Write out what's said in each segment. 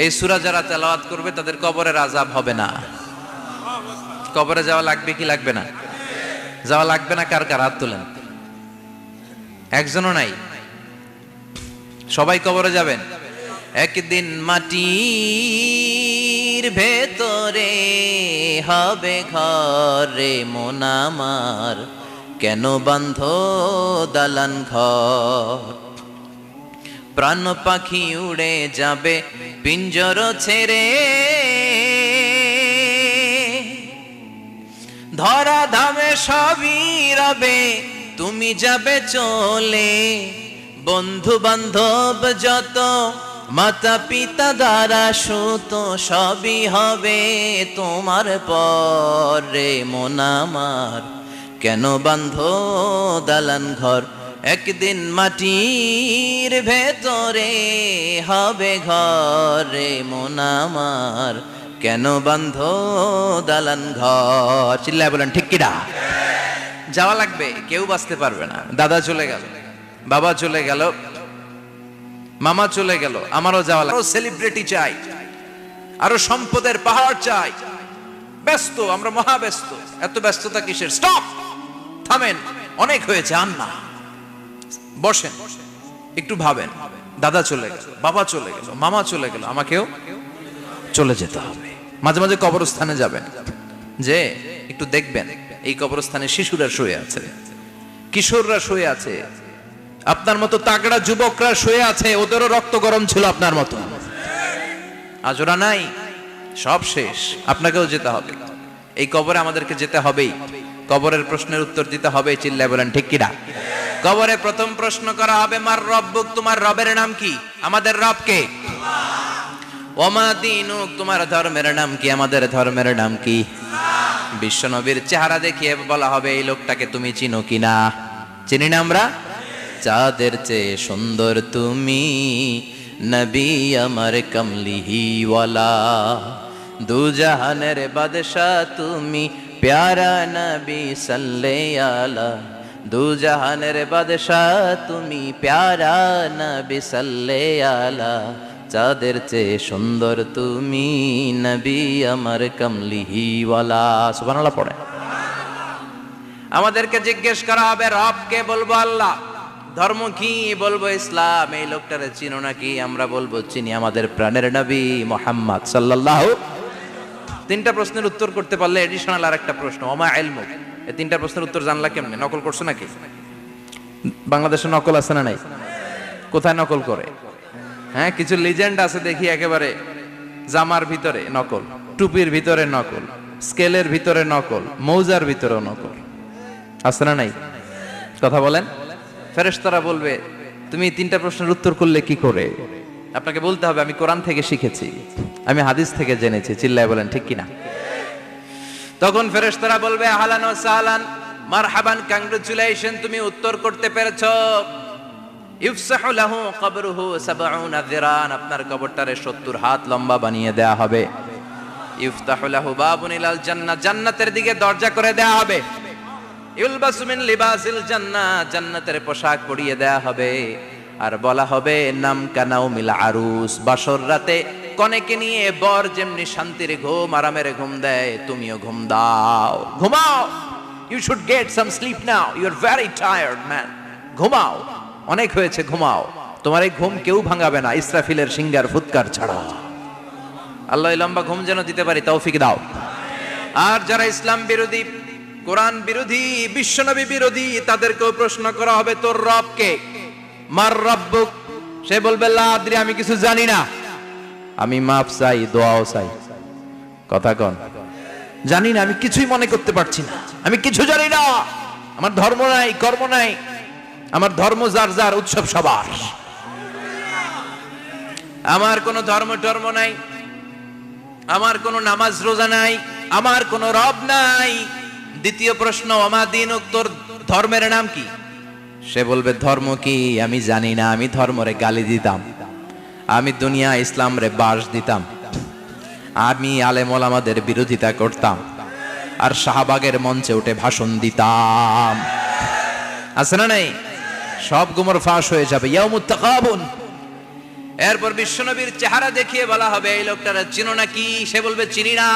এই সূরা যারা তেলাওয়াত করবে তাদের কবরের আযাব হবে না। কবরে যাওয়া লাগবে কি লাগবে না? যাওয়া লাগবে না। কার কার হাত তোলেন? একজনও নাই। সবাই কবরে যাবেন। একদিন মাটির ভেতরে হবে ঘরে মন আমার, কেন বান্ধ দালান ঘর? প্রাণ পাখি উড়ে যাবে পিঞ্জর ছেড়ে, ধরা ধামে সবই রবে তুমি যাবে চলে। বন্ধু বান্ধব যত মাতা পিতা দ্বারা সুত সবই হবে তোমার পরে মন আমার, কেন বান্ধ দালান ঘর? একদিন মাটির ভেতরে হবে ঘরে মন আমার, কেন বান্ধ দালান ঘর? চিল্লায় বলেন ঠিক কিনা? যাওয়া লাগবে, কেউ বাঁচতে পারবে না। দাদা চলে গেল, বাবা চলে গেল, মামা চলে গেল, আমারও যাওয়া লাগবে। সেলিব্রিটি চাই, আরো সম্পদের পাহাড় চাই। ব্যস্ত, আমরা মহা ব্যস্ত। এত ব্যস্ততা কিসের? স্টপ, থামেন, অনেক হয়েছে, আন না, বসেন, একটু ভাবেন। দাদা চলে গেল, বাবা চলে গেল, মামা চলে গেল, আমাকেও চলে যেতে হবে। মাঝে মাঝে কবরস্থানে যাবেন, যে একটু দেখবেন এই কবরস্থানে শিশুরা শুয়ে আছে, কিশোররা শুয়ে আছে, আপনার মতো তাগড়া যুবকরা শুয়ে আছে, ওদেরও রক্ত গরম ছিল আপনার মতো। আজ ওরা নাই, সব শেষ। আপনাকেও যেতে হবে। এই কবরে আমাদেরকে যেতে হবেই। কবরের প্রশ্নের উত্তর দিতে হবে। চিল্লায় বলেন ঠিক কিনা? কবরে প্রথম প্রশ্ন করা হবে, মার রব্বুক, তোমার রবের নাম কি? আমাদের রব কে? ওমা দীনুক, তোমার ধর্মের নাম কি? আমাদের ধর্মের নাম কি? বিশ্বনবীর চেহারা দেখিয়ে বলা হবে, এই লোকটাকে তুমি চিনো কিনা? চিনি না আমরা? চাঁদের চেয়ে সুন্দর তুমি, নবী আমার কমলিহি ওয়ালা, দু জাহানের বাদশা তুমি, প্যারা নবী সাল্লাল্লাহু আলা, দু জাহানের বাদশা তুমি, প্যারা নবী সাল্লাল্লাহু আলা, চাঁদের চেয়ে সুন্দর তুমি, নবী আমার কমলিহি ওয়ালা। সুবহানাল্লাহ পড়ে। আমাদেরকে জিজ্ঞেস করা হবে, রব কে? বলবো আল্লাহ। ধর্ম কি? বলবো ইসলাম। এই লোকটারে চিনো নাকি? আমরা বলবো চিনি, আমাদের প্রাণের নবী মুহাম্মদ সাল্লাল্লাহু। তিনটা প্রশ্নের উত্তর করতে পারলে এডিশনাল আর একটা প্রশ্ন, ওমা ইলমুক। এই তিনটা প্রশ্নের উত্তর জানলা কেমনে? নকল করছো নাকি? বাংলাদেশে নকল আছে না নাই? কোথায় নকল করে? হ্যাঁ, কিছু লিজেন্ড আছে দেখি, একেবারে জামার ভিতরে নকল, টুপির ভিতরে নকল, স্কেলের ভিতরে নকল, মৌজার ভিতরেও নকল। আছে না নাই? কথা বলেন। ফেরেশতারা বলবে, তুমি তিনটা প্রশ্নের উত্তর করলে কি করে? আপনাকে বলতে হবে, আমি কোরআন থেকে শিখেছি, আমি হাদিস থেকে জেনেছি। চিল্লায় বলেন ঠিক কিনা? তখন ফেরেশতারা বলবে, আহলান ওয়া সাহলান, মারহাবান, কংগ্রাচুলেশন, তুমি উত্তর করতে পেরেছো। ইফসাহু লাহু কবরুহু ৭০ যিরান, আপনার কবরটারে ৭০ হাত লম্বা বানিয়ে দেয়া হবে। ইফতাহু লাহু বাবুন ইলাল জান্নাহ, জান্নাতের দিকে দরজা করে দেয়া হবে। ইউলবাসু মিন লিবাসিল জান্নাহ, জান্নাতের পোশাক পরিয়ে দেয়া হবে। আর বলা হবে, নাম কানাউমিল আরুস, বাসর রাতে কনেকে নিয়ে বর যেমনি শান্তির ঘুম, আরামের ঘুম দেয়, তুমিও ঘুম দাও, ঘুমাও। You should get some sleep now, you are very tired man. ঘুমাও, অনেক হয়েছে, ঘুমাও। তোমার এই ঘুম কেউ ভাঙাবে না, ইসরাফিলের সিঙ্গার ফুৎকার ছাড়া। আল্লাহ লম্বা ঘুম যেন দিতে পারি, তৌফিক দাও। আর যারা ইসলাম বিরোধী, কোরআন বিরোধী, বিশ্বনবী বিরোধী, তাদেরকেও প্রশ্ন করা হবে, তোর রব কে? মার রব্বুক, সে বলবে, লা আদরি, আমি কিছু জানি না, আমি মাফ চাই, দোয়াও চাই। কথা কন, জানি না, আমি কিছুই মনে করতে পারছি না, আমি কিছু জানি না, আমার ধর্ম নাই, কর্ম নাই, আমার ধর্ম যার যার, উৎসব সবার, আমার কোনো ধর্ম টর্ম নাই, আমার কোনো নামাজ রোজা নাই, আমার কোনো রব নাই। দ্বিতীয় প্রশ্ন, ওমা দীনুক, তোর ধর্মের নাম কি? সে বলবে, ধর্ম কি? আমি জানি না, আমি ধর্মরে গালি দিতাম, আমি দুনিয়া ইসলাম রে বাস দিতাম, আমি আলেম ওলামাদের বিরোধিতা করতাম, আর শাহবাগের মঞ্চে উঠে ভাষণ দিতাম। আছে না নাই? সব গুমর ফাঁস হয়ে যাবে। ইয়াউমুত তাকাবুন, এরপর বিশ্বনবীর চেহারা দেখিয়ে বলা হবে এই লোকটারা চিনো নাকি? সে বলবে চিনি না,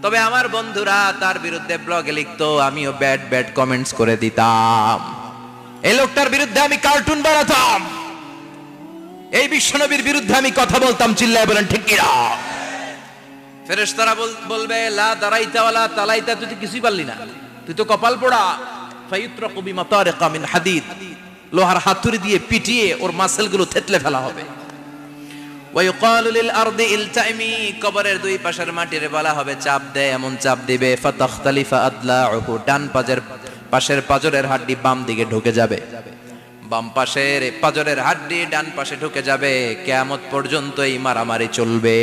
তবে আমার বন্ধুরা তার বিরুদ্ধে ব্লগে লিখতো, আমিও ব্যাড ব্যাড কমেন্টস করে দিতাম, এই লোকটার বিরুদ্ধে আমি কার্টুন বানাতাম, এই বিশ্বনবীর বিরুদ্ধে আমি কথা বলতাম। চিল্লায় বলেন ঠিক কিনা? ফেরেশতারা বলবে লা দারাইতা ওয়ালা তালাইতা, তুই তো কিছুই পারলি না, তুই তো কপাল পোড়া। ফায়ুত্রাকু বিমাতারিকা মিন হাদিদ, লোহার হাতুড়ি দিয়ে পিটিয়ে ওর মাসেলগুলো থেতলে ফেলা হবে। ওয়ায়ুকালু লিল আরদি ইলতাইমি, কবরের দুই পাশের মাটির বলা হবে চাপ দে, এমন চাপ দিবে ফাতাখতালিফা আদলাউহু, ডান পাশের পাজরের হাড্ডি বাম দিকে ঢুকে যাবে, বাম পাশের পাজরের হাড্ডি ডান পাশে ঢুকে যাবে। কিয়ামত পর্যন্ত এই মারামারি চলবে।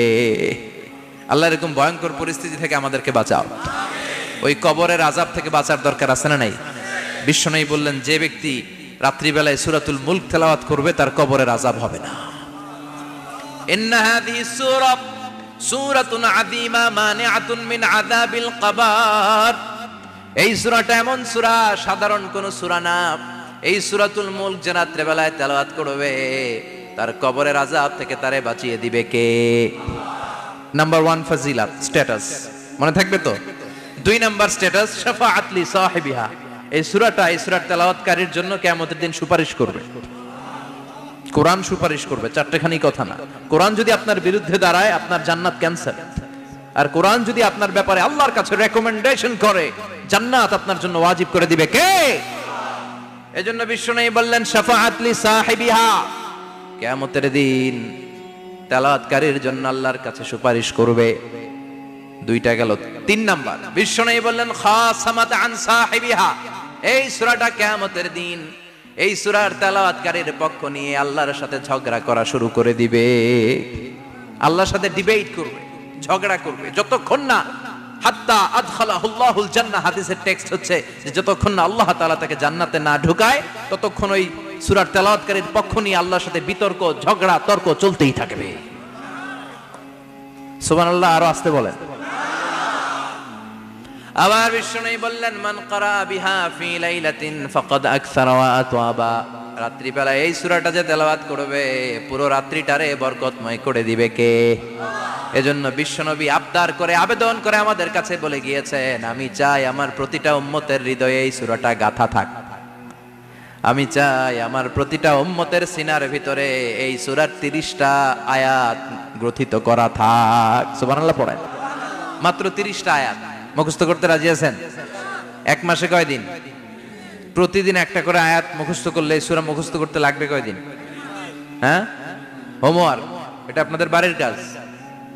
আল্লাহ এরকম ভয়ঙ্কর পরিস্থিতি থেকে আমাদেরকে বাঁচাও। ওই কবরের আযাব থেকে বাঁচার দরকার আছে না নাই? বিশ্বনবী বললেন যে ব্যক্তি রাত্রিবেলায় সূরাতুল মুলক তেলাওয়াত করবে তার কবরের আযাব হবে না। ইন্না হাযিহি সূরাতুন আযীমা মানিআতুন মিন আযাবিল কবর, এই সূরাটা এমন সূরা, সাধারণ কোন সূরা না। এই সূরাতুল মুলক যে রাত্রিবেলায় তেলাওয়াত করবে তার কবরের আযাব থেকে তারে বাঁচিয়ে দিবে কে? নাম্বার 1 ফাজিলাত, স্ট্যাটাস, মনে থাকবে তো? 2 নাম্বার স্ট্যাটাস শাফাআত লি সাহিবিহা, এই সূরাটা এই সূরার তেলাওয়াতকারীর জন্য কিয়ামতের দিন সুপারিশ করবে। কোরআন সুপারিশ করবে, চারটেখানি কথা না। কোরআন যদি আপনার বিরুদ্ধে দাঁড়ায় আপনার জান্নাত ক্যান্সেল, আর কোরআন যদি আপনার ব্যাপারে আল্লাহর কাছে রেকমেন্ডেশন করে জান্নাত আপনার জন্য ওয়াজিব করে দিবে কে? এজন্য বিশ্বনবী বললেন শাফাআত লি সাহিবিহা, কিয়ামতের দিন তেলাওয়াতকারীর জন্য আল্লাহর কাছে সুপারিশ করবে। 2টা গেল। 3 নাম্বার বিশ্বনবী বললেন খাসামাত আন সাহিবিহা, এই সূরাটা কিয়ামতের দিন এই সূরার তেলাওয়াতকারীর পক্ষ নিয়ে আল্লাহর সাথে ঝগড়া করা শুরু করে দিবে, আল্লাহর সাথে ডিবেট করবে, ঝগড়া করবে, যতক্ষণ না হাত্তা আদখালাহুল্লাহুল জান্নাহ। হাদিসের টেক্সট হচ্ছে যে যতক্ষণ না আল্লাহ তাআলা তাকে জান্নাতে না ঢুকায় ততক্ষণ ওই সূরার তেলাওয়াতকারীর পক্ষ নিয়ে আল্লাহর সাথে বিতর্ক, ঝগড়া, তর্ক চলতেই থাকবে। সুবহানাল্লাহ, আরো আসতে বলেন। আবার বিশ্বনবী বললেন মান ক্বারা বিহা ফি লাইলাতিন ফাকাদ আকসারা ওয়া আতওয়াবা, রাত্রিবেলা এই সূরাটা যে তেলাওয়াত করবে পুরো রাত্রিটারে বরকতময় করে দিবে কে? এজন্য বিশ্বনবী আবদার করে, আবেদন করে আমাদের কাছে বলে গিয়েছেন, আমি চাই আমার প্রতিটা উম্মতের হৃদয়ে এই সূরাটা গাঁথা থাক, আমি চাই আমার প্রতিটা উম্মতের সিনার ভিতরে এই সূরার 30টা আয়াত গ্রথিত করা থাক। সুবহানাল্লাহ পড়েন। মাত্র 30টা আয়াত মুখস্থ করতে রাজি আছেন? 1 মাসে কয়দিন? প্রতিদিন একটা করে আয়াত মুখস্থ করলে এই সূরা মুখস্থ করতে লাগবে কয়দিন? হ্যাঁ, হোমওয়ার্ক, এটা আপনাদের বাড়ির কাজ।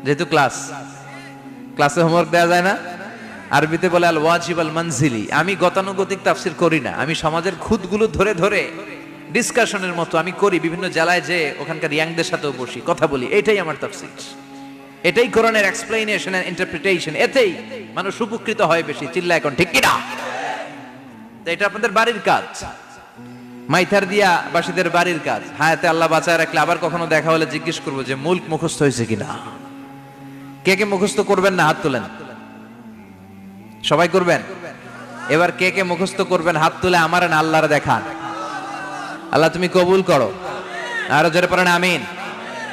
যেহেতু ক্লাসে হোমওয়ার্ক দেওয়া যায় না, আরবিতে বলে আল ওয়াজিব আল মানজিলি। আমি গতানুগতিক তাফসীর করি না, আমি সমাজের খুঁতগুলো ধরে ধরে ডিসকাশনের মতো আমি করি। বিভিন্ন জেলায় যে ওখানকার ইয়াংদের সাথেও বসি, কথা বলি, এটাই আমার তাফসীর, এটাই কোরআনের এক্সপ্লেনেশন এন্ড ইন্টারপ্রিটেশন। এতেই মানুষ উপকৃত হয় বেশি। চিল্লা এখন ঠিক কিনা? এটা আপনাদের বাড়ির কাজ, মাইথার দিয়া বাসীদের বাড়ির কাজ। হায়াতে আল্লাহ বাঁচায় রাখলে আবার কখনো দেখা হলে জিজ্ঞেস করবো যে মুলক মুখস্থ হয়েছে কিনা। কে কে মুখস্থ করবেন না হাত তোলেন। সবাই করবেন। এবার কে কে মুখস্থ করবেন হাত তুলে আমার না আল্লাহর দেখান। আল্লাহ তুমি কবুল করো। আরো জোরে পড়েন আমিন।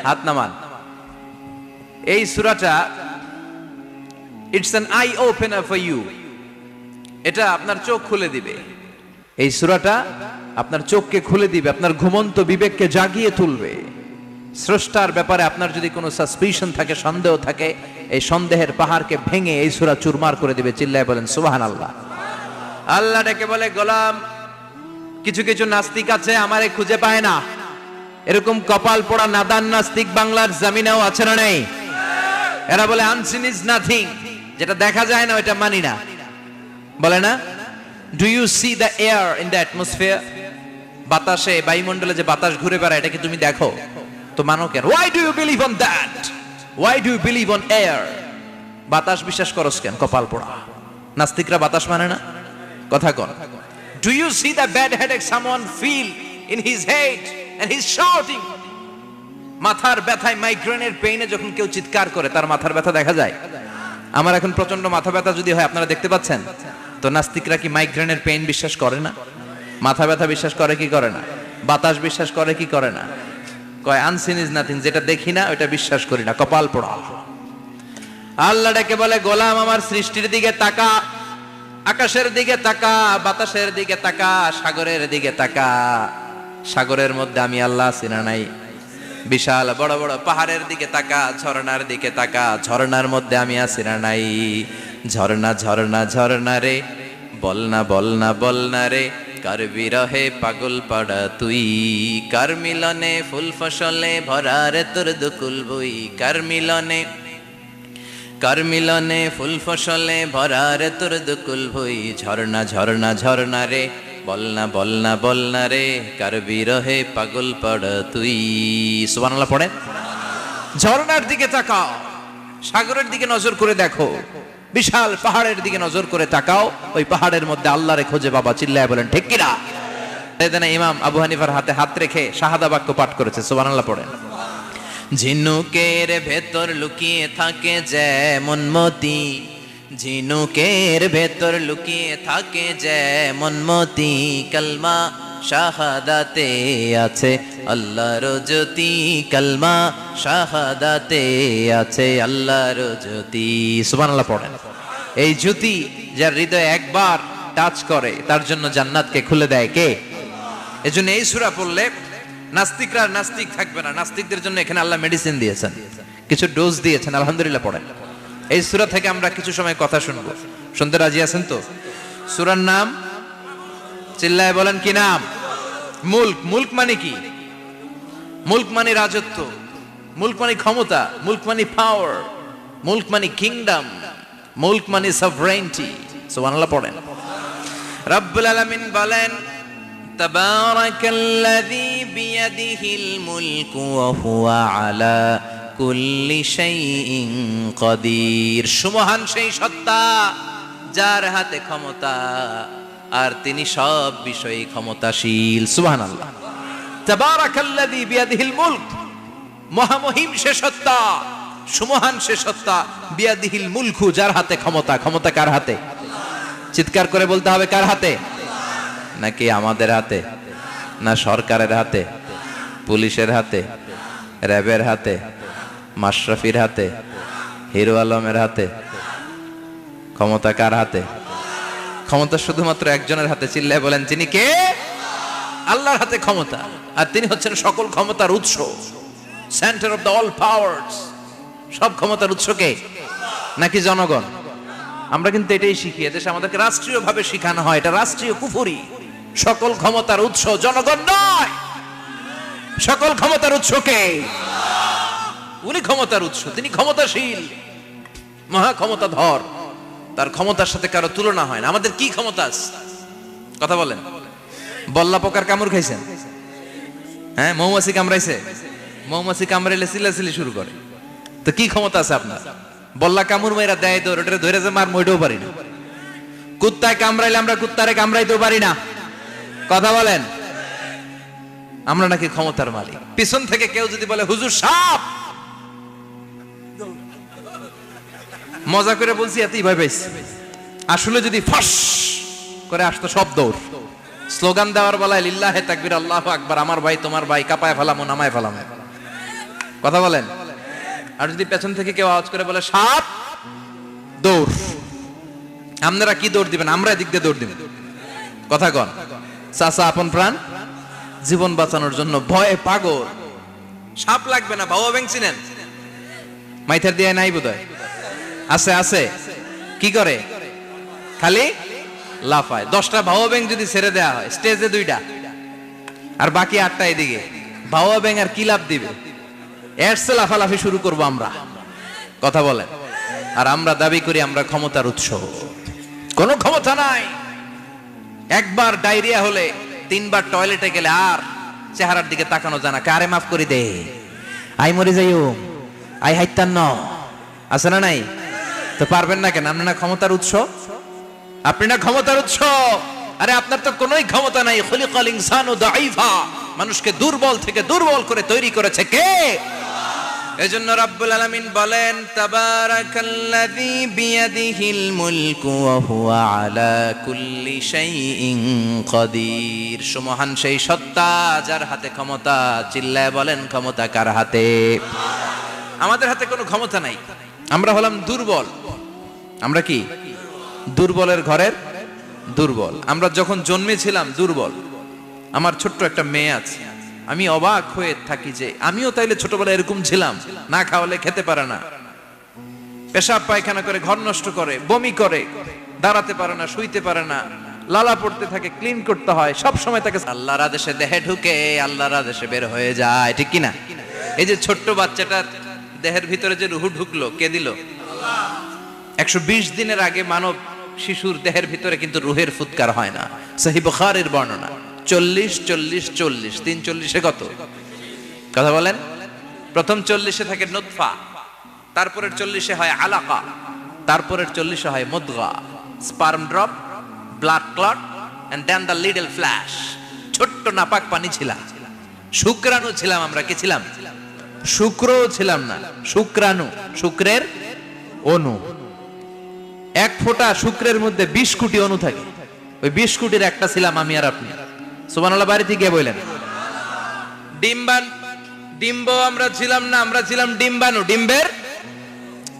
হাত নামান। এই সূরাটা it's an eye opener for you, এটা আপনার চোখ খুলে দিবে। এই সূরাটা আপনার চোখকে খুলে দিবে, আপনার ঘুমন্ত বিবেককে জাগিয়ে তুলবে। স্রষ্টার ব্যাপারে আপনার যদি কোনো সাসপিশন থাকে, সন্দেহ থাকে, এই সন্দেহের পাহাড়কে ভেঙে এই সূরা চুরমার করে দিবে। চিল্লায় বলেন সুবহানাল্লাহ। আল্লাহ ডেকে বলে গোলাম, কিছু কিছু নাস্তিক আছে আমারে খুঁজে পায় না, এরকম কপাল পোড়া নাদান নাস্তিক বাংলার জমিনেও আছে না নেই? এরা বলে আনসিন ইজ নাথিং, যেটা দেখা যায় না ওইটা মানি না, বলে না? Do you see the air in the atmosphere? বাতাসে, বায়ুমণ্ডলে যে বাতাস ঘুরে বেড়ায় এটা কি তুমি দেখো? তো মানো কেন? Why do you believe on that? Why do you believe on air? বাতাস বিশ্বাস করস কেন? কপাল পোড়া নাস্তিকরা বাতাস মানে না। কথা কন। Do you see the bad headache someone feel in his head and he is shouting? মাথার ব্যথায়, মাইগ্রেনের পেইনে যখন কেউ চিৎকার করে তার মাথার ব্যথা দেখা যায়। আমার এখন প্রচন্ড মাথা ব্যথা যদি হয়, আপনারা দেখতে পাচ্ছেন তো, নাস্তিকরা কি মাইগ্রেনের পেইন বিশ্বাস করে না? মাথা ব্যথা বিশ্বাস করে কি করে না? বাতাস বিশ্বাস করে কি করে না? কয় আনসিন ইজ নাথিং, যেটা দেখি না ওটা বিশ্বাস করি না, কপাল পোড়া। আল্লাহ ডেকে বলে, গোলাম আমার সৃষ্টির দিকে তাকা, আকাশের দিকে তাকা, বাতাসের দিকে তাকা, সাগরের দিকে তাকা। সাগরের মধ্যে আমি আল্লাহ আছি না নাই? বিশাল বড় বড় পাহাড়ের দিকে তাকা, ঝর্ণার দিকে তাকা, ঝর্ণার মধ্যে আমি আছি না নাই? ঝর্ণা ঝর্ণা ঝর্ণা রে, বলনা বলনা বলনা রে, কার বিরহে পাগল পাড়া তুই, কার মিলনে ফুল ফসলে ভরা রে তোর দুকুল বই, কার মিলনে ফুল ফসলে ভরা রে তোর দুকুল বই। ঝর্ণা ঝর্ণা ঝর্ণা রে, বলনা বলনা বলনা রে, কার বিরহে পাগল পাড়া তুই। সুবহানাল্লাহ পড়ে। ঝর্ণার দিকে তাকাও, সাগরের দিকে নজর করে দেখো, বিশাল পাহাড়ের দিকে নজর করে তাকাও, ওই পাহাড়ের মধ্যে আল্লাহরে খুঁজে পাবা। চিল্লায় বলেন ঠিক কিনা? ইমাম আবু হানিফার হাতে হাত রেখে শাহাদা বাক্য পাঠ করেছে। সুবহানাল্লাহ পড়েন। ঝিনুকের ভেতর লুকিয়ে থাকে যেমন মতি, ঝিনুকের ভেতর লুকিয়ে থাকে যেমন মতি, কালমা শাহাদাতে আছে আল্লাহর জ্যোতি, কালমা শাহাদাতে আছে আল্লাহর জ্যোতি। সুবহানাল্লাহ পড়েন। এই জ্যোতি যার হৃদয়ে একবার টাচ করে তার জন্য জান্নাতকে খুলে দেয় কে? এজন্য এই সূরা পড়লে নাস্তিকরা নাস্তিক থাকবে না। নাস্তিকদের জন্য এখানে আল্লাহ মেডিসিন দিয়েছেন, কিছু ডোজ দিয়েছেন। আলহামদুলিল্লাহ পড়েন। এই সূরা থেকে আমরা কিছু সময় কথা শুনবো, শুনতে রাজি আছেন তো? সূরার নাম চিল্লায় বলেন কি নাম? মুলক। মুলক মানে কি? মুলক মানে রাজত্ব, মুলক মানে ক্ষমতা, মুলক মানে পাওয়ার, মুলক মানে কিংডম, মুলক মানে সভরেইনটি। সুবহানাল্লাহ পড়েন। রব্বুল আলামিন বলেন, তাবারাকাল্লাযী বিয়াদিহিল মুলকু ওয়া হুয়া আলা কুল্লি শাইইন কাদির। সুমহান সেই সত্তা যার হাতে ক্ষমতা আর তিনি সব বিষয়ে ক্ষমতাশীল। সুবহানাল্লাহ। তাবারাকাল্লাযী বিয়াদিহিল মুলক, মহামহিম সে সত্তা, সুমহান সে সত্তা, বিয়াদিহিল মুলকু, যার হাতে ক্ষমতা। ক্ষমতা কার হাতে? চিৎকার করে বলতে হবে, কার হাতে? নাকি আমাদের হাতে? না সরকারের হাতে, পুলিশের হাতে, র্যাবের হাতে, মাশরাফির হাতে, হিরো আলমের হাতে? ক্ষমতা কার হাতে? ক্ষমতা শুধুমাত্র একজনের হাতে। চিল্লায় বলেন তিনি কে? আল্লাহর হাতে ক্ষমতা, আর তিনি হচ্ছেন সকল ক্ষমতার উৎস, centre of the all powers. সব ক্ষমতার উৎস কে? নাকি জনগণ? আমরা কিন্তু এটাই শিখি, এদেশে আমাদেরকে রাষ্ট্রীয়ভাবে শিখানো হয়, এটা রাষ্ট্রীয় কুফরি। সকল ক্ষমতার উৎস জনগণ নয়, সকল ক্ষমতার উৎস কে? উনি ক্ষমতার উৎস, তিনি ক্ষমতাশীল, মহা ক্ষমতাধর, তার ক্ষমতার সাথে কারো তুলনা হয় না। আমাদের কি ক্ষমতা আছে? কথা বলেন। বল্লা পোকার কামড় খাইছেন? হ্যাঁ, মৌমাছি কামড়াইছে? মৌমাছি কামড়াইলে চিল্লাচিল্লি শুরু করে, তো কি ক্ষমতা আছে আপনার? বল্লা কামড় মেয়েরা দেয় দৌড়, ওটা ধরে যে মার মইটাও পারি না। কুত্তায় কামড়াইলে আমরা কুত্তারে কামড়াইতেও পারি না। কথা বলেন। আমরা নাকি ক্ষমতার মালিক। পিছন থেকে কেউ যদি বলে হুজুর সাপ, মজা করে বলছি, এতই ভয় পাইছি। আসলে যদি ফাঁস করে আসতো সব দৌড়। স্লোগান দেওয়ার বেলায় লিল্লাহে তাকবীর, আল্লাহু আকবার, আমার ভাই তোমার ভাই, কাপায় ফেলামো নামায় ফেলামো। কথা বলেন। আর যদি পেছন থেকে কেউ আওয়াজ করে বলে সাপ, দৌড়। আপনারা কি দৌড় দিবেন? আমরা এদিক দিয়ে দৌড় দিব। কথা কন। চাচা আপন প্রাণ জীবন বাঁচানোর জন্য ভয়ে পাগল। সাপ লাগবে না, ভাও ব্যাং চিনেন? মাইথার দিয়ে নাই বোধহয়, আছে আছে। কি করে? খালি লাফায়। 10টা ভাও ব্যাং যদি ছেড়ে দেওয়া হয়, স্টেজে 2টা আর বাকি 8টা এদিকে, ভাও ব্যাং আর কি লাভ দিবে? এরসে লাফালাফি শুরু করবো আমরা। কথা বলেন। আর আমরা দাবি করি আমরা ক্ষমতার উৎস। কোনো ক্ষমতা নাই। একবার ডায়রিয়া হলে 3বার টয়লেটে গেলে আর চেহারার দিকে তাকানো যায় না। কারে মাফ করে দে, আই মরে যাইও, আই হাইতান ন, আছে না নাই? তো পারবেন না কেন? আপনি না ক্ষমতার উৎস, আপনি না ক্ষমতার উৎস। আরে আপনার তো কোনোই ক্ষমতা নাই। খলিকাল ইনসানু দাঈফা, মানুষকে দুর্বল থেকে দুর্বল করে তৈরি করেছে কে? এজন্য রাব্বুল আলামিন বলেন তাবারাকাল্লাযী বিয়াদিহিল মুলকু ওয়া হুয়া আলা কুল্লি শাইইন কাদির। সুমহান সেই সত্তা যার হাতে ক্ষমতা। চিল্লায় বলেন ক্ষমতা কার হাতে? আমাদের হাতে কোনো ক্ষমতা নাই। আমরা হলাম দুর্বল। আমরা কি? দুর্বলের ঘরের দুর্বল। আমরা যখন জন্মেছিলাম দুর্বল। আমার ছোট্ট একটা মেয়ে আছে, আমি অবাক হয়ে থাকি যে আমিও তাইলে ছোটবেলায় এরকম ছিলাম, না খাওয়ালে খেতে পারে না, পেশাব পায়খানা করে, ঘর নষ্ট করে, বমি করে, দাঁড়াতে পারে না, শুইতে পারে না, লালা পড়তে থাকে, ক্লিন করতে হয়, সব সময় তাকে আল্লাহর আদেশে দেহে ঢুকে, আল্লাহর আদেশে বের হয়ে যায়, ঠিক কি না? এই যে ছোট্ট বাচ্চাটার দেহের ভিতরে যে রুহু ঢুকলো, কে দিল? 120 দিনের আগে মানব শিশুর দেহের ভিতরে কিন্তু রুহের ফুৎকার হয় না। সহিহ বুখারীর বর্ণনা 40 40 40 340 কত কথা বলেন? প্রথম 40 থাকে নুতফা, তারপরের 40 হয় আলাকা, তারপরের 40 হয় মুদগা, sperm drop, blood clot and then the little flesh. ছোট্ট নাপাক পানি ছিলাম, শুক্রাণু ছিলাম। আমরা কি ছিলাম? শুক্রও ছিলাম না, শুক্রাণু, শুক্রের অণু। এক ফোঁটা শুক্রের মধ্যে 20 কোটি অণু থাকে। ওই 20 কোটির একটা ছিলাম আমি আর আপনি। সুবহানাল্লাহ বাড়িতে গিয়ে বললেন। ডিম্ব আমরা ছিলাম না, আমরা ছিলাম ডিম্বাণু। ডিম্বের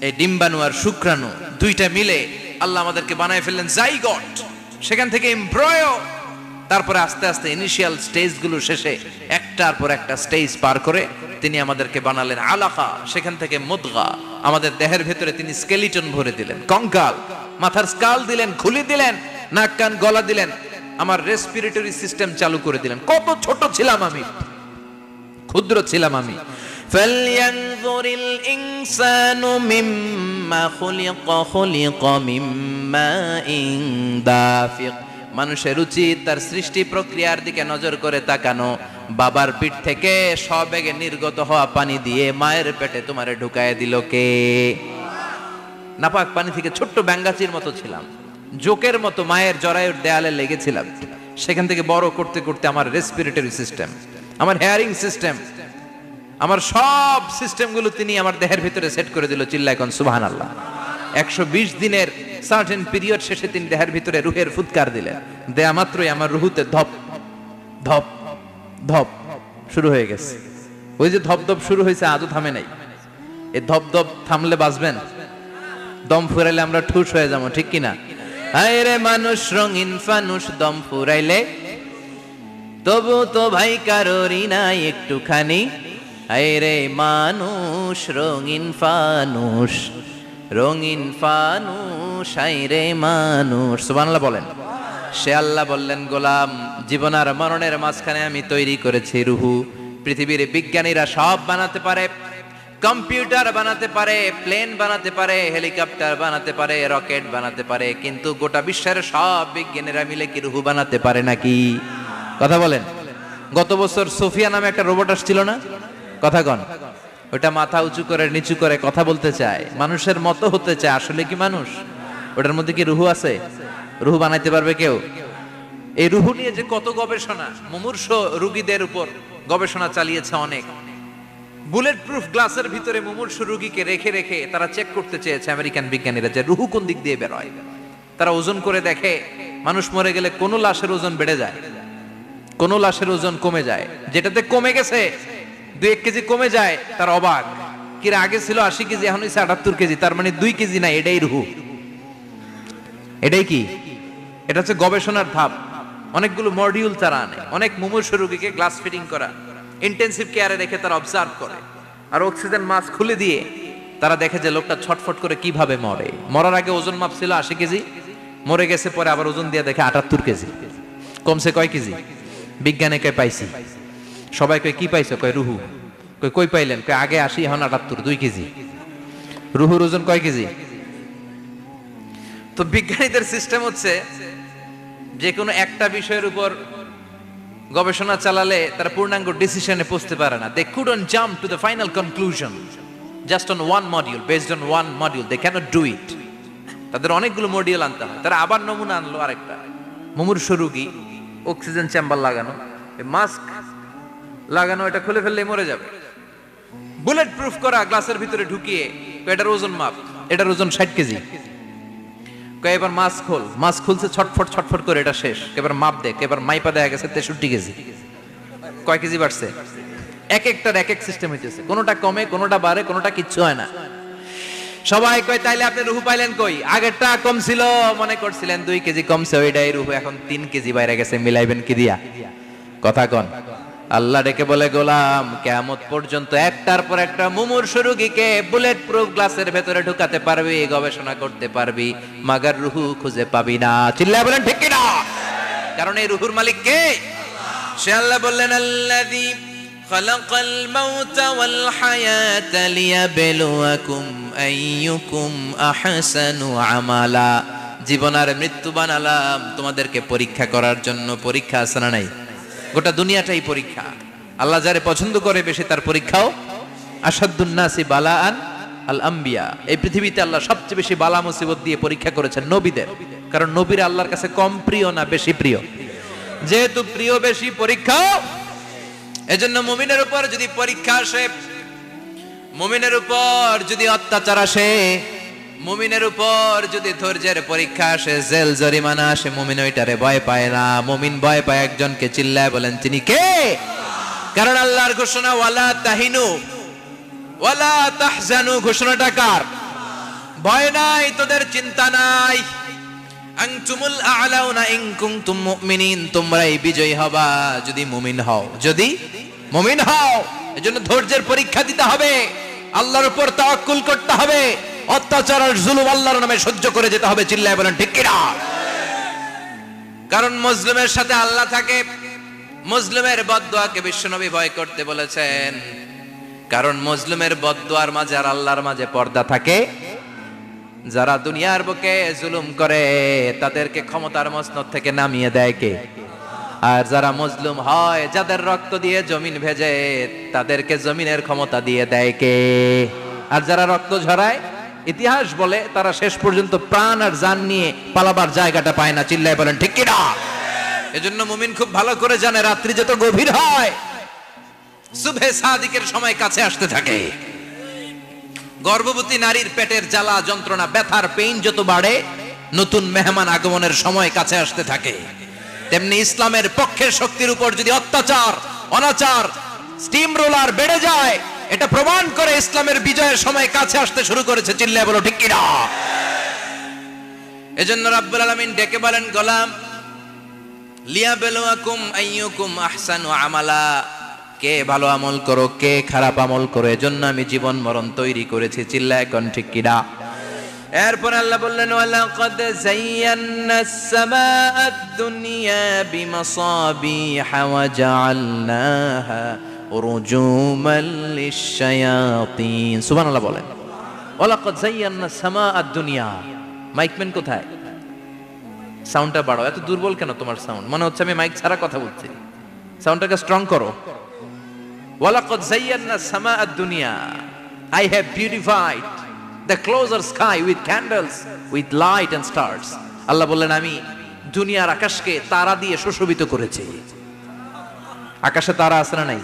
এই ডিম্বাণু আর শুক্রাণু দুইটা মিলে আল্লাহ আমাদেরকে বানায় ফেললেন জাইগট, সেখান থেকে এমব্রয়ো, তারপরে আস্তে আস্তে ইনিশিয়াল স্টেজগুলো শেষে একটার পর একটা স্টেজ পার করে তিনি আমাদেরকে বানালেন আলাকা, সেখান থেকে মুদগা। আমাদের দেহের ভেতরে তিনি স্কেলিটন ভরে দিলেন, কঙ্কাল, মাথার স্কাল দিলেন, খুলি দিলেন, নাক কান গলা দিলেন, আমার রেসপিরেটরি সিস্টেম চালু করে দিলেন। কত ছোট ছিলাম আমি, ক্ষুদ্র ছিলাম আমি। ফালয়ানজুরিল ইনসানু মিম্মা খুলিকা, খুলিকা মিম্মাইন দাফিক। মানুষের উচিত তার সৃষ্টি প্রক্রিয়ার দিকে নজর করে তাকানো। বাবার পিঠ থেকে সবেগে নির্গত হওয়া পানি দিয়ে মায়ের পেটে তোমারে ঢুকায় দিল কে? নাপাক পানি থেকে ছোট্ট ব্যাঙ্গাচির মতো ছিলাম, জোকের মতো মায়ের জরায়ুর দেয়ালে লেগেছিলাম। সেখান থেকে বড় করতে করতে আমার রেসপিরেটরি সিস্টেম, আমার হেয়ারিং সিস্টেম, আমার সব সিস্টেমগুলো তিনি আমার দেহের ভিতরে সেট করে দিল। চিল্লায় কোন সুবহানাল্লাহ। 120 দিনের সার্টেন পিরিয়ড শেষে তিনি দেহের ভিতরে রুহের ফুৎকার দিলেন। দেয়া মাত্রই আমার রুহুতে ধপ ধপ ধপ শুরু হয়ে গেছে। ওই যে ধপ ধপ শুরু হয়েছে, আজও থামে নাই। এই ধপ ধপ থামলে বাঁচবেন, দম ফুরাইলে আমরা ঠুস হয়ে যাবো, ঠিক কিনা? হায় রে মানুষ রঙিন ফানুষ, দম ফুরাইলে তবু তো ভাই কারোরই নাই একটুখানি। হায় রে মানুষ রঙিন ফানুষ, রঙিন ফানুষ, হায় রে মানুষ। সুবহানাল্লাহ বলেন। সে আল্লাহ বললেন, গোলাম, জীবন আর মরণের মাঝখানে আমি তৈরি করেছি রুহু। পৃথিবীর বিজ্ঞানীরা সব বানাতে পারে, কম্পিউটার বানাতে পারে, প্লেন বানাতে পারে, হেলিকপ্টার বানাতে পারে, রকেট বানাতে পারে, কিন্তু গোটা বিশ্বের সব বিজ্ঞানীরা মিলে কি রুহু বানাতে পারে নাকি? কথা বলেন। গত বছর সোফিয়া নামে একটা রোবট আসছিল না? কথা কন। ওটা মাথা উঁচু করে নিচু করে কথা বলতে চায়, মানুষের মতো হতে চায়। আসলে কি মানুষ? ওটার মধ্যে কি রুহু আছে? রুহু বানাইতে পারবে কেউ? এই রুহু নিয়ে যে কত গবেষণা, মুমূর্ষ রোগীদের উপর গবেষণা চালিয়েছে অনেক। বুলেট প্রুফ গ্লাসের ভিতরে মুমূর্ষ রোগীকে রেখে রেখে তারা চেক করতে চেয়েছে আমেরিকান বিজ্ঞানীরা যে রুহু কোন দিক দিয়ে বের হয়। তারা ওজন করে দেখে, মানুষ মরে গেলে কোন লাশের ওজন বেড়ে যায়, কোন লাশের ওজন কমে যায়। যেটাতে কমে গেছে 2-1 কেজি কমে যায়, তার অবাক। কিরা আগে ছিল 80 কেজি, এখন হইছে 78 কেজি, তার মানে 2 কেজি না, এটাই রুহু। এটাই কি? এটা হচ্ছে গবেষণার ধাপ। অনেকগুলো মডিউল তারা আনে, অনেক মুমূর্ষ রোগীকে গ্লাস ফিটিং করা, ইন্টেনসিভ কেয়ারে রেখে তারা অবজার্ভ করে, আর অক্সিজেন মাস্ক খুলে দিয়ে তারা দেখে যে লোকটা ছটফট করে কিভাবে মরে। মরার আগে ওজন মাপ ছিল 80 কেজি, মরে গেছে পরে আবার ওজন দিয়ে দেখে 78 কেজি। কমছে কয় কেজি? বিজ্ঞানে কয় পাইছি। সবাই কয় কি পাইছো? কয় রুহু। কই পাইলেন? কয় আগে 80, এখন 78, 2 কেজি। রুহুর ওজন কয় কেজি? তো বিজ্ঞানীদের সিস্টেম হচ্ছে যে কোনো একটা বিষয়ের উপর গবেষণা চালালে তারা পূর্ণাঙ্গ ডিসিশনে পৌঁছতে পারে না। They couldn't jump to the final conclusion just on one module, based on one module. They cannot do it. তাদের অনেকগুলো মডিউল আনতে হয়। তারা আবার নমুনা আনলো আরেকটা। মুমূর্ষ রোগী, অক্সিজেন চেম্বার লাগানো, মাস্ক লাগানো, এটা খুলে ফেললে মরে যাবে। বুলেট প্রুফ করা গ্লাসের ভিতরে ঢুকিয়ে এটার ওজন মাপ, এটার ওজন 60 কেজি। এবার মাছ খুলছে ছটফট ছটফট করে, এটা শেষ। এবার মাপ দেখ, এবার মাইপা দেখা গেছে 63 কেজি। কয় কেজি বাড়ছে? এক একটার এক এক সিস্টেম হইতেছে, কোনোটা কমে, কোনোটা বাড়ে, কোনোটা কিচ্ছু হয় না। সবাই কয় তাইলে আপনি রুহু পাইলেন কই? আগেরটা কম ছিল, মনে করছিলেন 2 কেজি কমছে, ওইটাই রুহু, এখন 3 কেজি বাইরে গেছে, মিলাইবেন কি দিয়া? কথা কন। আল্লাহ ডেকে বলে, গোলাম কিয়ামত পর্যন্ত একটার পর একটা মুমূর্ষু রোগীকে বুলেট প্রুফ গ্লাসের ভেতরে ঢুকাতে পারবি, গবেষণা করতে পারবি, মাগার রুহু খুঁজে পাবি না। চিল্লায় বলেন ঠিক কি না? কারণ এই রুহুর মালিক কে? সে আল্লাহ বললেন, আল্লাযী খালাকাল মাউতা ওয়াল হায়াতা লিয়াবলুয়াকুম আইয়ুকুম আহসানু আমালা। জীবন আর মৃত্যু বানালাম তোমাদেরকে পরীক্ষা করার জন্য। পরীক্ষা আছে না নাই? গোটা দুনিয়াটাই পরীক্ষা। আল্লাহ যারে পছন্দ করে বেশি তার পরীক্ষাও। আসাদুন নাসি বালাআন আল আম্বিয়া। এই পৃথিবীতে আল্লাহ সবচেয়ে বেশি বালা মুসিবত দিয়ে পরীক্ষা করেছেন নবীদের। কারণ নবীরা আল্লাহর কাছে কম প্রিয় না বেশি প্রিয়? যেহেতু প্রিয় বেশি, পরীক্ষা। এজন্য মুমিনের উপর যদি পরীক্ষা আসে, মুমিনের উপর যদি অত্যাচার আসে, মুমিনের উপর যদি ধৈর্যের পরীক্ষা আসে, জেল জরিমানা আসে, মুমিন ওইটারে ভয় পায় না। মুমিন ভয় পায় একজনকে। চিল্লায় বলেন তিনি কে? কারণ আল্লাহর ঘোষণা, ওয়ালা তাহিনু ওয়ালা তাহজানু। ঘোষণাটা কার? ভয় নাই, তোদের চিন্তা নাই। আনতুমুল আ'লাউনা ইন কুনতুম মুমিনিন। তোমরাই বিজয়ী হবা যদি মুমিন হও। যদি মুমিন হও। এজন্য ধৈর্যের পরীক্ষা দিতে হবে, আল্লাহর উপর তাওয়াক্কুল করতে হবে, অত্যাচার আর জুলুম আল্লাহর নামে সহ্য করে যেতে হবে। চিল্লায় বলেন ঠিক কি না? কারণ মুসলিমের সাথে আল্লাহ থাকে। মুসলিমের বদদুয়াকে বিশ্বনবী ভয় করতে বলেছেন। কারণ মুসলিমের বদদুয়ার মাঝে আর আল্লাহর মাঝে পর্দা থাকে। যারা দুনিয়ার বুকে জুলুম করে তাদেরকে ক্ষমতার মসনদ থেকে নামিয়ে দেয় কে? আর যারা মজলুম হয়, যাদের রক্ত দিয়ে জমিন ভেজে, তাদেরকে জমিনের ক্ষমতা দিয়ে দেয় কে? আর যারা রক্ত ঝরায়, ইতিহাস বলে তারা শেষ পর্যন্ত প্রাণ আর জান নিয়ে পালাবার জায়গাটা পায় না। চিল্লায় বলেন ঠিক কি না? এজন্য মুমিন খুব ভালো করে জানে, রাত্রি যত গভীর হয়, সুবহে সাদিকের সময় কাছে আসতে থাকে। গর্ভবতী নারীর পেটের জ্বালা যন্ত্রণা, ব্যথার পেইন যত বাড়ে, নতুন মেহমান আগমনের সময় কাছে আসতে থাকে। তেমনি ইসলামের পক্ষের শক্তির উপর যদি অত্যাচার, অনাচার, স্টিম রোলার বেড়ে যায়, এটা প্রমাণ করে ইসলামের বিজয়ের সময় কাছে আসতে শুরু করেছে। চিল্লায় বলো ঠিক কি না? এজন্য রাব্বুল আলামিন ডেকে বলেন, গোলাম লিয়াবলুয়াকুম আইয়ুকুম আহসানু আমালা। কে ভালো আমল করো, কে খারাপ আমল করো, এজন্য আমি জীবন মরণ তৈরি করেছি। চিল্লায় কোন ঠিক কি না? এরপর আল্লাহ বললেন, ওয়ালাকাদ যায়্যানাস সামাআদ দুনিয়া বিমাসাবিহা ওয়া জাআলনাহা রুজুমান লিশ-শায়াতিন। সুবহানাল্লাহ বলেন। ওয়ালাকাদ যায়্যানাস সামাআদ দুনিয়া। মাইকম্যান কোথায়? সাউন্ডটা বাড়াও। এত দুর্বল কেন তোমার সাউন্ড? মনে হচ্ছে আমি মাইক ছাড়া কথা বলছি। সাউন্ডটাকে স্ট্রং করো। ওয়ালাকাদ যায়্যানাস সামাআদ দুনিয়া। I have beautified the closer sky with candles, with light and stars. আল্লাহ বললেন, আমি দুনিয়ার আকাশকে তারা দিয়ে সুশোভিত করেছি। আকাশে তারা আছে না নাই?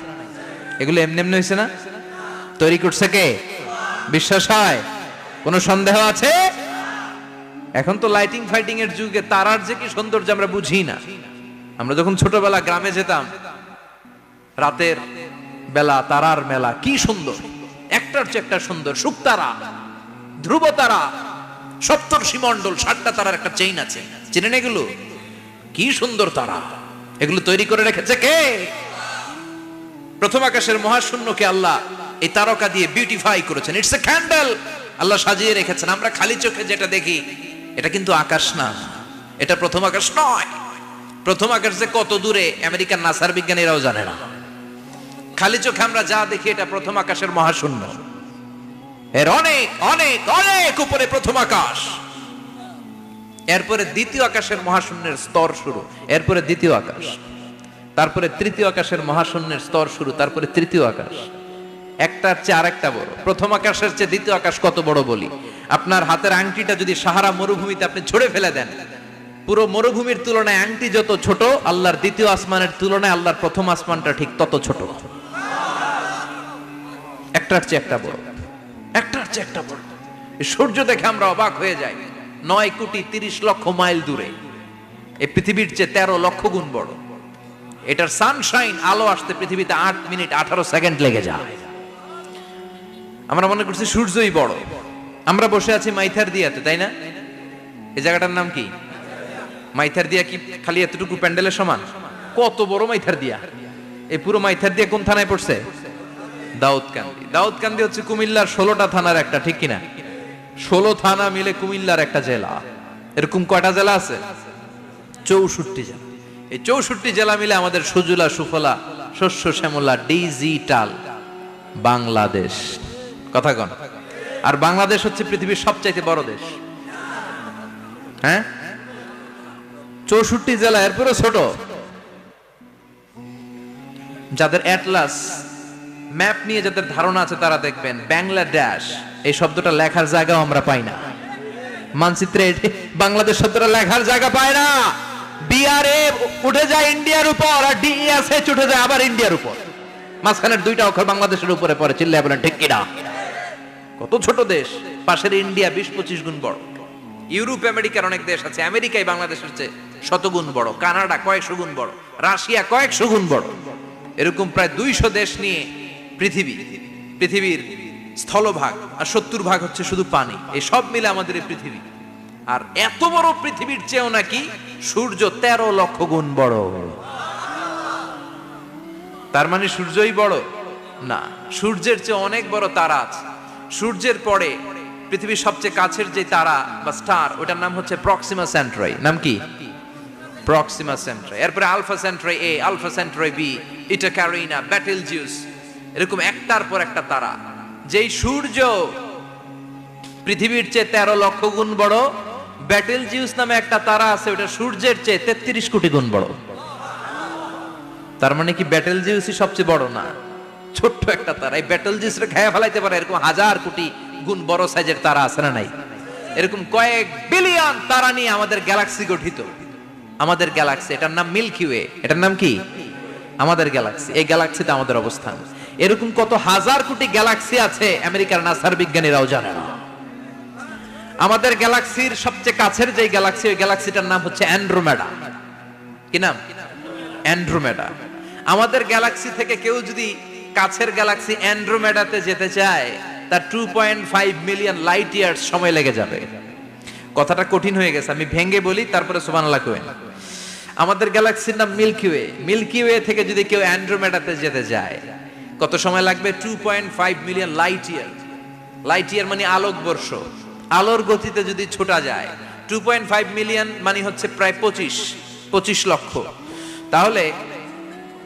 এগুলো এমনি এমনি হয়েছে না? তৈরি করছে কে? বিশ্বাস হয়? কোনো সন্দেহ আছে? এখন তো লাইটিং ফাইটিং এর যুগে তারার যে কি সৌন্দর্য আমরা বুঝি না। আমরা যখন ছোটবেলা গ্রামে যেতাম, রাতের বেলা তারার মেলা, কি সুন্দর, একটার চেয়ে একটা সুন্দর। শুকতারা, ধ্রুব তারা, সপ্তর্ষি মণ্ডল, 7টা তারার একটা চেইন আছে, চেনেন এগুলো? কি সুন্দর তারা! এগুলো তৈরি করে রেখেছে কে? প্রথম আকাশের মহাশূন্যকে আল্লাহ এই তারকা দিয়ে বিউটিফাই করেছেন। It's a candle. আল্লাহ সাজিয়ে রেখেছেন। আমরা খালি চোখে যেটা দেখি, এটা কিন্তু আকাশ না, এটা প্রথম আকাশ নয়। প্রথম আকাশ যে কত দূরে আমেরিকার নাসার বিজ্ঞানীরাও জানে না। খালি চোখে আমরা যা দেখি, এটা প্রথম আকাশের মহাশূন্য। এর অনেক অনেক অনেক উপরে প্রথম আকাশ। এরপরে দ্বিতীয় আকাশের মহাশূন্যের স্তর শুরু, এরপরে দ্বিতীয় আকাশ, তারপরে তৃতীয় আকাশের মহাশূন্যের স্তর শুরু, তারপরে তৃতীয় আকাশ। একটার চেয়ে আরেকটা বড়। প্রথম আকাশের চেয়ে দ্বিতীয় আকাশ কত বড় বলি? আপনার হাতের আংটিটা যদি সাহারা মরুভূমিতে আপনি ছুঁড়ে ফেলে দেন, পুরো মরুভূমির তুলনায় আংটি যত ছোট, আল্লাহর দ্বিতীয় আসমানের তুলনায় আল্লাহর প্রথম আসমানটা ঠিক তত ছোট। একটা একটার চেয়ে একটা বড়, একটার চেয়ে একটা বড়। এই সূর্য দেখে আমরা অবাক হয়ে যাই। 9,30,00,000 মাইল দূরে, এই পৃথিবীর চেয়ে 13 লক্ষ গুণ বড়। এটার সানশাইন, আলো আসতে পৃথিবীতে 8 মিনিট 18 সেকেন্ড লেগে যায়। আমরা মনে করছি সূর্যই বড়। আমরা বসে আছি মাইথার দিয়াতে, তাই না? এই জায়গাটার নাম কি? মাইথার দিয়া। কি খালি এতটুকু প্যান্ডেলের সমান? কত বড় মাইথার দিয়া! এই পুরো মাইথার দিয়া কোন থানায় পড়ছে? দাউদকান্দি। দাউদকান্দি হচ্ছে কুমিল্লার 16টা থানার একটা, ঠিক কিনা? 16 থানা মিলে কুমিল্লার একটা জেলা। এরকম কয়টা জেলা আছে? 64 জেলা। এই 64 জেলা মিলে আমাদের সুজলা সুফলা শস্য শ্যামলা ডিজিটাল বাংলাদেশ। কথা কন। আর বাংলাদেশ হচ্ছে পৃথিবীর সবচাইতে বড় দেশ। হ্যাঁ, 64 জেলা, এরপরে ছোট। যাদের অ্যাটলাস ম্যাপ নিয়ে যাদের ধারণা আছে তারা দেখবেন বাংলাদেশ এই শব্দটা লেখার জায়গাও আমরা পাই না। মানচিত্রে বাংলাদেশ শব্দটা লেখার জায়গা পায় না। বিআরএ উঠে যায় ইন্ডিয়ার উপর, আর ডিএসএইচ উঠে যায় আবার ইন্ডিয়ার উপর। মাঝখানের দুইটা অক্ষর বাংলাদেশের উপরে পড়ে। চিল্লায় বলেন ঠিক কিনা? কত ছোট দেশ। পাশের ইন্ডিয়া 20-25 গুণ বড়। ইউরোপ আমেরিকার অনেক দেশ আছে, আমেরিকাই বাংলাদেশের চেয়ে শতগুণ বড়। কানাডা কয়েকশো গুণ বড়, রাশিয়া কয়েকশো গুণ বড়। এরকম প্রায় 200 দেশ নিয়ে পৃথিবীর স্থলভাগ, আর 70% হচ্ছে শুধু পানি। এই সব মিলে আমাদের এই পৃথিবী। আর এত বড় পৃথিবীর চেয়েও নাকি সূর্য 13 লক্ষ গুণ বড়। তার মানে সূর্যই বড় না, সূর্যের চেয়ে অনেক বড় তারা আছে। সূর্যের পরে পৃথিবীর সবচেয়ে কাছের যে তারা বা স্টার, ওটার নাম হচ্ছে প্রক্সিমা সেন্ট্রাই। নাম কি? প্রক্সিমা সেন্ট্রাই। এরপরে আলফা সেন্ট্রাই এ, আলফা সেন্ট্রাই বি, ইটা ক্যারিনা, বেটেলজিউস। এরকম একটার পর একটা তারা। যেই সূর্য পৃথিবীর চেয়ে 13 লক্ষ গুণ বড়, বেটেলজিউস নামে একটা তারা আছে, ওটা সূর্যের চেয়ে 33 কোটি গুণ বড়। তার মানে কি বেটেলজিউসই সবচেয়ে বড় না? ছোট্ট একটা তারা। এই বেটেলজিউসরে খেয়ে ফেলাইতে পারে এরকম 1000 কোটি গুণ বড় সাইজের তারা আছে না নাই? এরকম কয়েক বিলিয়ন তারা নিয়ে আমাদের গ্যালাক্সি গঠিত। আমাদের গ্যালাক্সি, এটার নাম মিল্কি ওয়ে। এটার নাম কি? আমাদের গ্যালাক্সি। এই গ্যালাক্সিতে আমাদের অবস্থান। এরকম কত হাজার কোটি গ্যালাক্সি আছে আমেরিকার নাসার বিজ্ঞানীরাও জানে না। আমাদের গ্যালাক্সির সবচেয়ে কাছের যে গ্যালাক্সি, ওই গ্যালাক্সিটার নাম হচ্ছে অ্যান্ড্রোমেডা। কি নাম? অ্যান্ড্রোমেডা। আমাদের গ্যালাক্সি থেকে কেউ যদি কাছের গ্যালাক্সি অ্যান্ড্রোমেডাতে যেতে চায়, তার 2.5 মিলিয়ন লাইট ইয়ার্স সময় লেগে যাবে। কথাটা কঠিন হয়ে গেছে, আমি ভেঙে বলি, তারপরে সুবহানাল্লাহ কইেন। আমাদের গ্যালাক্সির নাম মিল্কি ওয়ে। মিল্কি ওয়ে থেকে যদি কেউ অ্যান্ড্রোমেডাতে যেতে যায়, কত সময় লাগবে? 2.5 million light year. Light year মানে আলোকবর্ষ। আলোর গতিতে যদি ছোটা যায়, 2.5 মিলিয়ন মানে হচ্ছে প্রায় 25 লক্ষ। তাহলে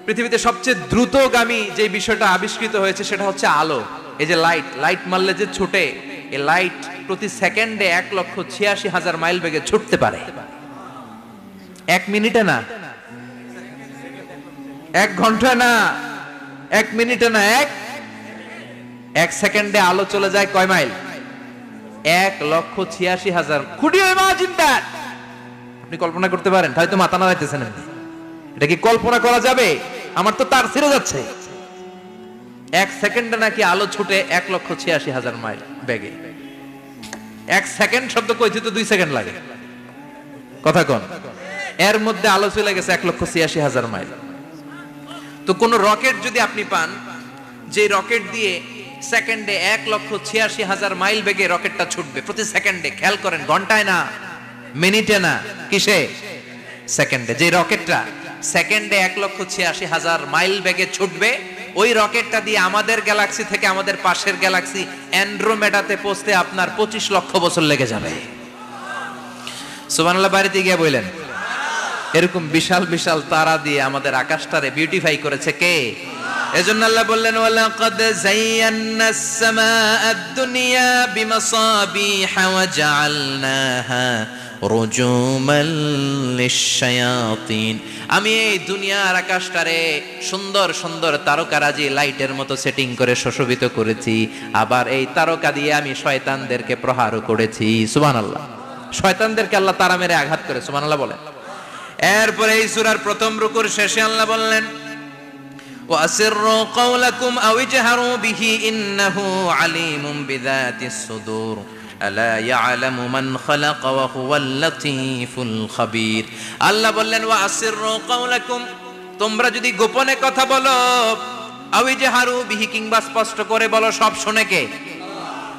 পৃথিবীতে সবচেয়ে দ্রুতগামী যে বিষয়টা আবিষ্কৃত হয়েছে সেটা হচ্ছে আলো। এই যে লাইট মারলে যে ছোটে, এই লাইট প্রতি সেকেন্ডে 1,86,000 মাইল বেগে ছুটতে পারে। 1 মিনিটে না, 1 ঘন্টা না, 1 মিনিটে না, 1 সেকেন্ডে আলো চলে যায় কয় mile? 1,86,000। Could you imagine that? আপনি কল্পনা করতে পারেন? তাই তো মাথা নাড়াইতেছেন। এটা কি কল্পনা করা যাবে? আমার তো তার ছিঁড়ে যাচ্ছে। 1 সেকেন্ডে নাকি আলো ছুটে 1,86,000 মাইল বেগে। 1 সেকেন্ড শব্দ কইতে তো 2 সেকেন্ড লাগে। কথা কোন? এর মধ্যে আলো চলে গেছে 1,86,000 মাইল। তো কোন রকেট যদি আপনি পান, যে রকেট দিয়ে সেকেন্ডে 1,86,000 মাইল বেগে রকেটটা ছুটবে প্রতি সেকেন্ডে, খেয়াল করেন, ঘন্টায় না, মিনিটে না, কিসে? সেকেন্ডে। যে রকেটটা সেকেন্ডে 1,86,000 মাইল বেগে ছুটবে, ওই রকেটটা দিয়ে আমাদের গ্যালাক্সি থেকে আমাদের পাশের গ্যালাক্সি অ্যান্ড্রোমেডাতে পৌঁছতে আপনার 25 লক্ষ বছর লেগে যাবে। সুবহানাল্লাহ বাড়িতে গিয়ে বললেন। এরকম বিশাল বিশাল তারা দিয়ে আমাদের আকাশটারে বিউটিফাই করেছে কে? এজন্য আল্লাহ বললেন, ওয়ালাকাদ যায়্যানাস সামাআদ দুনিয়া বিমাসাবিহা ওয়া জাআলনাহা রুজুমান লিশ-শায়াতিন। আমি এই দুনিয়ার আকাশটারে সুন্দর সুন্দর তারকারাজি লাইটের মতো সেটিং করে সুশোভিত করেছি। আবার এই তারকা দিয়ে আমি শয়তানদেরকে প্রহারও করেছি। সুবহানাল্লাহ। শয়তানদেরকে আল্লাহ তারা মেরে আঘাত করে। সুবহানাল্লাহ বলেন। এরপরে এই সূরার প্রথম রুকুর শেষে আল্লাহ বললেন, وأسروا قولكم أو اجهروا به إنه عليم بذات الصدور ألا يعلم من خلق وهو اللطيف الخبير আল্লাহ বললেন وأسروا قولكم তোমরা যদি গোপনে কথা বলো أو اجهروا به কিংবা স্পষ্ট করে বলো সব শুনে কে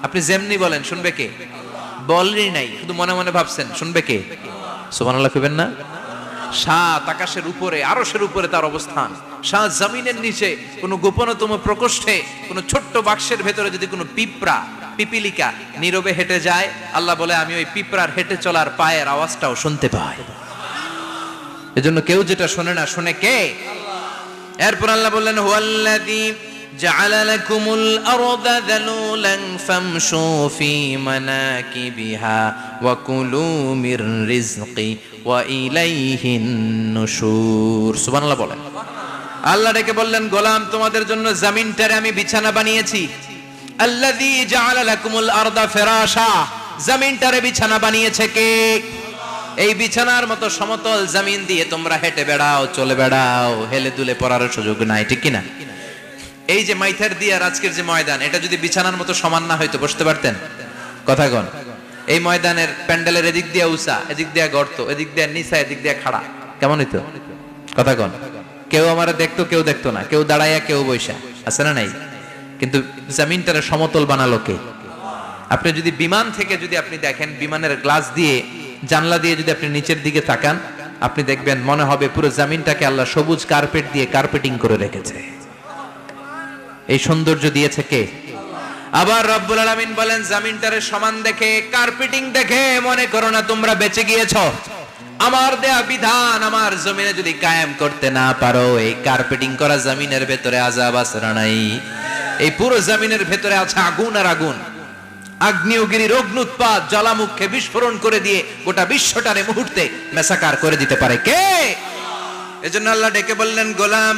আপনি যেমনি বলেন শুনবে কে বলেনই নাই শুধু মনে মনে ভাবছেন শুনবে কে সুবহানাল্লাহ কইবেন না সাত আকাশের উপরে আরশের উপরে তার অবস্থান সাত জমিনের নিচে কোন গোপনতম প্রকোষ্ঠে কোন ছোট্ট বাক্সের ভেতরে যদি কোনো পিপিলিকা নীরবে হেঁটে যায় আল্লাহ বলে আমি ওই পিঁপড়ার হেঁটে চলার পায়ের আওয়াজটাও শুনতে পাই এজন্য কেউ যেটা শোনে না শুনে কে এরপর আল্লাহ বললেন হুয়াল্লাযী জাআলা লাকুমুল আরদা যালুলান ফামশু ফি মানাকিবিহা ওয়া কুলু মির রিজকি ওয়া ইলাইহিন নুশুর সুবহানাল্লাহ বলেন আল্লাহ ডেকে বললেন গোলাম তোমাদের জন্য জমিনটারে আমি বিছানা বানিয়েছি আল্লাযী জাআলা লাকুমুল আরদা ফিরাশা জমিনটারে বিছানা বানিয়েছে কে এই বিছানার মতো সমতল জমিন দিয়ে তোমরা হেঁটে বেড়াও চলে বেড়াও হেলে দুলে পড়ার সুযোগ নাই ঠিক কি না এই যে মাইথার দিয়ে আজকের যে ময়দান এটা যদি বিছানার মতো সমান না হয়তো বসতে পারতেন কথা কোন এই ময়দানের প্যান্ডেলের এদিক দিয়ে উঁচা এদিক দিয়ে গর্ত এদিক দিয়ে নিচা এদিক দিয়ে খাড়া কেমন হইতো কথা কোন কেউ আমারে দেখতো কেউ দেখতো না কেউ দাঁড়াইয়া কেউ বইসা আছে না নাই কিন্তু জমিনটারে সমতল বানালো কে আপনি যদি বিমান থেকে যদি আপনি দেখেন বিমানের গ্লাস দিয়ে জানলা দিয়ে যদি আপনি নিচের দিকে তাকান আপনি দেখবেন মনে হবে পুরো জমিনটাকে আল্লাহ সবুজ কার্পেট দিয়ে কার্পেটিং করে রেখেছে এই সৌন্দর্য দিয়েছে কে আবার রব্বুল আলামিন বলেন জমিনটারে সমান দেখে কার্পেটিং দেখে মনে করো না তোমরা বেঁচে গিয়েছো আমার দেয়া বিধান আমার জমিনে যদি কায়েম করতে না পারো এই কার্পেটিং করা জমিনের ভেতরে আযাব আছে না নাই এই পুরো জমিনের ভেতরে আছে আগুন আর আগুন আগ্নেয়গিরির অগ্নুৎপাত জ্বালামুখে বিস্ফোরণ করে দিয়ে গোটা বিশ্বটারে মুহূর্তে মেসাকার করে দিতে পারে কে এজন্য আল্লাহ ডেকে বললেন গোলাম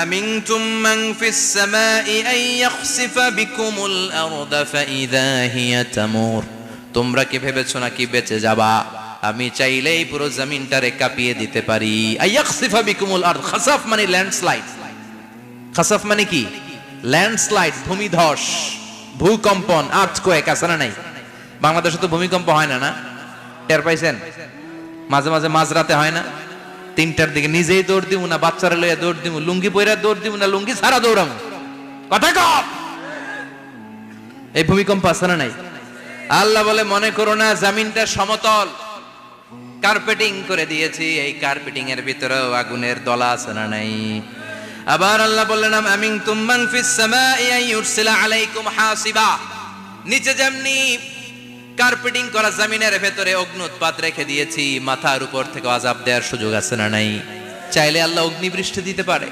আমিনতুম মান ফিস সামাই আন ইয়াখসিফা বিকুমুল আরদা ফাইযা হিয়া তামুর তোমরা কি ভেবেছো নাকি বেঁচে যাবা আমি চাইলেই পুরো জমিনটারে কাঁপিয়ে দিতে পারি আন ইয়াখসিফা বিকুমুল আরদ খাসাফ মানে ল্যান্ডস্লাইড খাসাফ মানে কি ল্যান্ডস্লাইড ভূমিধস ভূকম্পন আর্থকোয়েক আছে না নাই বাংলাদেশে তো ভূমিকম্প হয় না না টের পাইছেন মাঝে মাঝে মাঝরাতে হয় না 3টার দিকে নিজেই দৌড় দিব না বাচ্চারা লইয়া দৌড় দিব লুঙ্গি পইরা দৌড় দিব না লুঙ্গি ছাড়া দৌড়ামু কথা কও এই ভূমিকম্প আছে না নাই আল্লাহ বলে মনে করো না জমিনটা সমতল কার্পেটিং করে দিয়েছি এই কার্পেটিং এর ভিতরেও আগুনের দলা আছে না নাই আবার আল্লাহ বললেন আমিনতুম মান ফিস সামাই আন ইউরসিলা আলাইকুম হাসিবা নিচে যেমনি কার্পেটিং করা জমিনের ভেতরে অগ্নুৎপাত রেখে দিয়েছি মাথার উপর থেকে আযাব দেওয়ার সুযোগ আছে না নাই চাইলে আল্লাহ অগ্নি বৃষ্টি দিতে পারে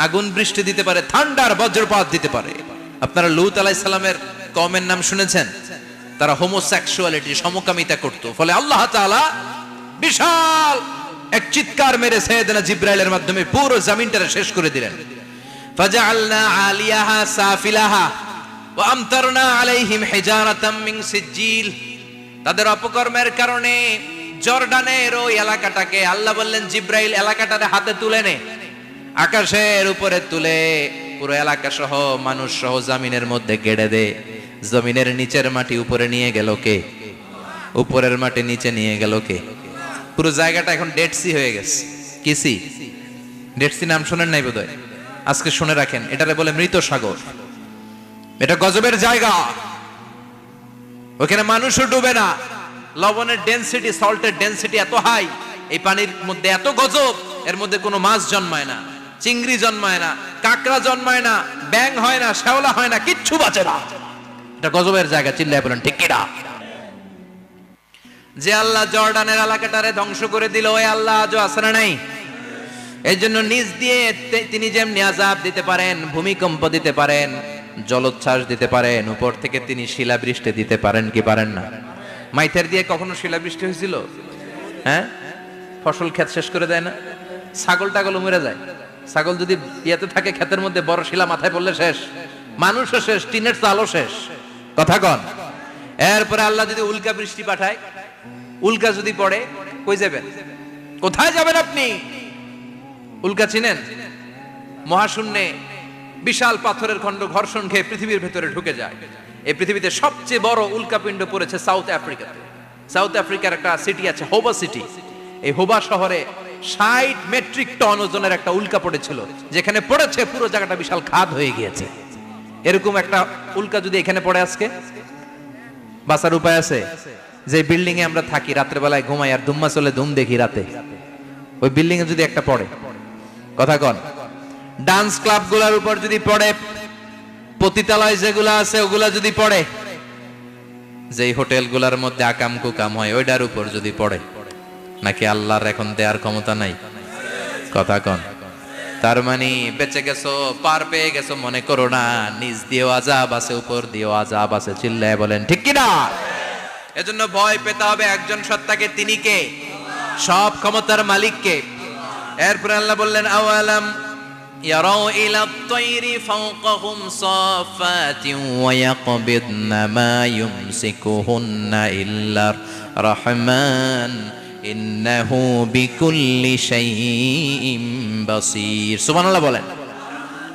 আগুন বৃষ্টি দিতে পারে থান্ডার বজ্রপাত দিতে পারে আপনারা লূত আলাইহিস সালামের কওমের নাম শুনেছেন তারা হোমোসেক্সুয়ালিটি সমকামিতা করত ফলে আল্লাহ তাআলা বিশাল এক চিৎকার মেরে সাইয়েদনা জিবরাইলের মাধ্যমে পুরো জমিনটারে শেষ করে দিলেন ফাজআলনা আলিয়াহা সাফিলাহা ওয়া আমতারনা আলাইহিম হিজারাতাম মিন সিজিল তাদের অপকর্মের কারণে জর্ডানের ওই এলাকাটাকে আল্লাহ বললেন জিবরাইল এলাকাটারে হাতে তুলে নে আকাশের উপরে তুলে পুরো এলাকা সহ মানুষ সহ জমিনের মধ্যে গেড়ে দে জমিনের নিচের মাটি উপরে নিয়ে গেল কে উপরের মাটি নিচে নিয়ে গেল কে পুরো জায়গাটা এখন ডেড সি হয়ে গেছে কি সি ডেড সি নাম শুনেন নাই বোধহয় আজকে শুনে রাখেন এটারে বলে মৃত সাগর এটা গজবের জায়গা ওখানে মানুষও ডুবে না লবণের ডেনসিটি সল্টের ডেনসিটি এত হাই এই পানির মধ্যে এত গজব এর মধ্যে কোনো মাছ জন্মায় না চিংড়ি জন্মায় না কাঁকড়া জন্মায় না ব্যাং হয় না শ্যাওলা হয় না কিচ্ছু বাঁচে না এটা গজবের জায়গা চিল্লায় বলেন ঠিক কিনা যে আল্লাহ জর্ডানের এলাকাটারে ধ্বংস করে দিল ওই আল্লাহ আজও আছে না নাই এই জন্য নিজ দিয়ে তিনি যেমনি আযাব দিতে পারেন ভূমিকম্প দিতে পারেন জলোচ্ছ্বাস দিতে পারেন উপর থেকে তিনি শিলাবৃষ্টি দিতে পারেন কি পারেন না মাইথার দিয়ে কখনো শিলাবৃষ্টি হয়েছিল হ্যাঁ ফসল ক্ষেত শেষ করে দেয় না ছাগল টাগল মরে যায় ছাগল যদি ইয়েতে থাকে ক্ষেতের মধ্যে বড় শিলা মাথায় পড়লে শেষ মানুষও শেষ টিনের চালও শেষ কথা কন এরপরে আল্লাহ যদি উল্কা বৃষ্টি পাঠায় উল্কা যদি পড়ে কই যাবেন কোথায় যাবেন আপনি উল্কা চিনেন মহাশূন্যে বিশাল পাথরের খণ্ড ঘর্ষণ খেয়ে পৃথিবীর ভেতরে ঢুকে যায়। এই পৃথিবীতে সবচেয়ে বড় উল্কাপিণ্ড পড়েছে সাউথ আফ্রিকাতে। সাউথ আফ্রিকার একটা সিটি আছে হোবা সিটি। এই হোবা শহরে 60 মেট্রিক টন ওজনের একটা উল্কা পড়েছিল, যেখানে পড়েছে পুরো জায়গাটা বিশাল খাদ হয়ে গিয়েছে। এরকম একটা উল্কা যদি এখানে পড়ে আজকে, বাঁচার উপায় আছে? যে বিল্ডিং এ আমরা থাকি, রাত্রে বেলায় ঘুমাই আর ধুম্মা চলে ধুম দেখি রাতে, ওই বিল্ডিং এ যদি একটা পড়ে, কথা কন, ডান্স ক্লাব গুলার উপর যদি পড়ে, পতিতালয় যেগুলা আছে ওগুলা যদি পড়ে, যেই হোটেল গুলার মধ্যে আকাম কুকাম হয় ওইটার উপর যদি পড়ে, নাকি আল্লাহর এখন দেয়ার ক্ষমতা নাই? কথা কন। তার মানে বেঁচে গেছো, পার পেয়ে গেছো মনে করো না, নিজ দিয়েও আযাব আছে, উপর দিয়েও আযাব আছে। চিল্লায় বলেন ঠিক কিনা? এজন্য ভয় পেতে হবে একজন সত্তাকে, তিনি কে? সব ক্ষমতার মালিককে। এরপর আল্লাহ বললেন আওয়ালাম ইয়ারাউ ইলা আত-তায়রি ফাওকাহুম সাফাতিন ওয়া ইয়াকবিদনা মা ইউমসিকুহুন্না ইল্লা রাহমান ইন্নাহু বিকুল্লি শাইইন বাসীর। সুবহানাল্লাহ বলেন।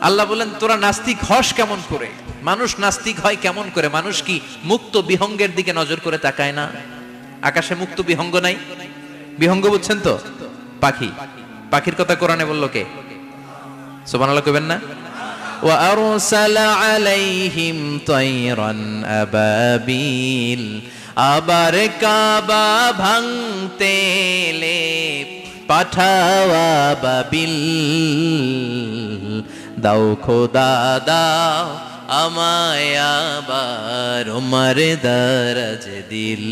আল্লাহ বলেন তোরা নাস্তিক হস কেমন করে? মানুষ নাস্তিক হয় কেমন করে? মানুষ কি মুক্ত বিহঙ্গের দিকে নজর করে তাকায় না? আকাশে মুক্ত বিহঙ্গ নাই? বিহঙ্গ বুঝছেন তো? পাখি। পাখির কথা কোরআনে বললো কে? সুবহানাল্লাহ কইবেন না? ওয়া আরসালা আলাইহিম তায়রান আবাবিল। আবার কাবা ভাঙতে এলে পাঠাওয়া বাবিল। দাও খোদা দাও আমায় আবার উমর দরজ দিল।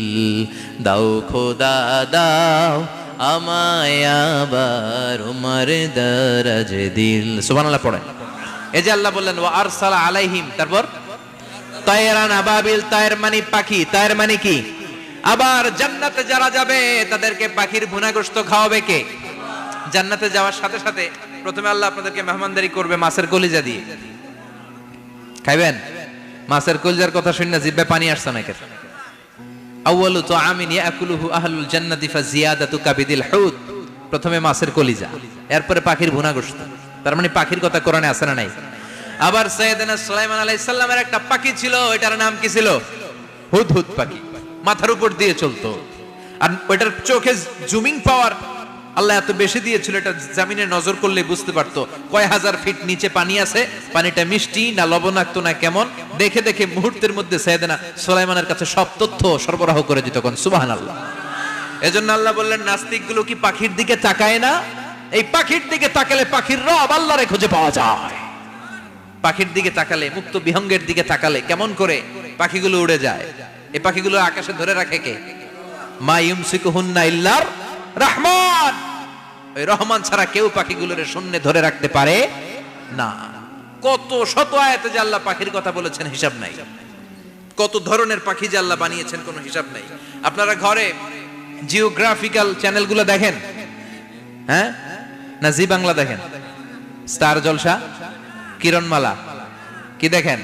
দাও খোদা দাও আমায় আবার উমর দরজ দিল। সুবহানাল্লাহ পড়েন। এই যে আল্লাহ বললেন ওয়া আরসালা আলাইহিম, তারপর তায়রান আবাবিল। তায়ের মানে পাখি, তায়ের মানে কি? আবার জান্নাতে যারা যাবে তাদেরকে পাখির ভুনা গোশত খাওয়াবে কে? জান্নাতে যাওয়ার সাথে সাথে প্রথমে আল্লাহ আপনাদেরকে মেহমানদারি করবে মাছের কলিজা দিয়ে। খাইবেন? মাছের কলিজার কথা শুনে জিহ্বায় পানি আসছে নাকি? আউয়ালু তুআমিন ইয়াকুলুহু আহলুল জান্নাতি ফাজিয়াদাতু কাবিদিল হুত। প্রথমে মাছের কলিজা, এরপরে পাখির ভুনা গোশত। তার মানে পাখির কথা কোরআনে আছে না নাই? আবার সাইয়েদনা সুলাইমান আলাইহিস সালামের একটা পাখি ছিল, এটার নাম কি ছিল? হুদহুদ পাখি। মাথার উপর দিয়ে চলতো, আর ওইটার চোখে জুমিং পাওয়ার আল্লাহ এত বেশি দিয়েছিল, এটা জমিনে নজর করলে বুঝতে পারতো কয় হাজার ফিট নিচে পানি আছে, পানিটা মিষ্টি না লবণাক্ত না কেমন, দেখে দেখে মুহূর্তের মধ্যে সাইয়েদনা সুলাইমানের কাছে সব তথ্য সরবরাহ করে দিত। কোন সুবহানাল্লাহ। এজন্য আল্লাহ বললেন নাস্তিক গুলো কি পাখির দিকে তাকায় না? এই পাখির দিকে তাকালে পাখির রব আল্লাহরে খুঁজে পাওয়া যায়। পাখির দিকে তাকালে, মুক্ত বিহঙ্গের দিকে তাকালে কেমন করে পাখিগুলো উড়ে যায়। এই পাখিগুলো আকাশে ধরে রাখে কে? মা ইউমসিকুহুন্না ইল্লার রহমান। ওই রহমান ছাড়া কেউ পাখিগুলোর শূন্যে ধরে রাখতে পারে না। কত শত আয়াতে যে আল্লাহ পাখির কথা বলেছেন হিসাব নাই। কত ধরনের পাখি যে আল্লাহ বানিয়েছেন কোনো হিসাব নাই। আপনারা ঘরে জিওগ্রাফিক্যাল চ্যানেলগুলো দেখেন? হ্যাঁ, না জি বাংলা দেখেন? স্টার জলসা, কিরণমালা, কি দেখেন?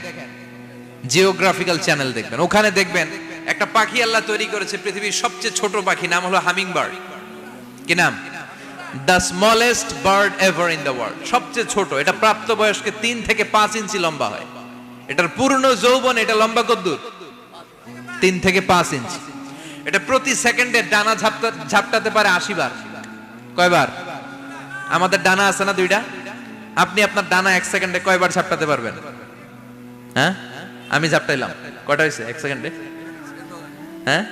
জিওগ্রাফিক্যাল চ্যানেল দেখবেন। ওখানে দেখবেন একটা পাখি আল্লাহ তৈরি করেছে, পৃথিবীর সবচেয়ে ছোট পাখি, নাম হলো হামিং বার্ড। কি নাম? The smallest bird ever in the world. সবচেয়ে ছোট। এটা প্রাপ্তবয়স্কে 3 থেকে 5 ইঞ্চি লম্বা হয়। এটার পূর্ণ যৌবন এটা লম্বা কতদূর? 3 থেকে 5 ইঞ্চি। এটা প্রতি সেকেন্ডে ডানা ঝাপটাতে পারে 80 বার। কয়বার? আমাদের ডানা আছে না 2টা? আপনি আপনার ডানা 1 সেকেন্ডে কয়বার ঝাপটাতে পারবেন? হ্যাঁ, আমি ঝাপটাইলাম, কয়টা হয়েছে 1 সেকেন্ডে? হ্যাঁ,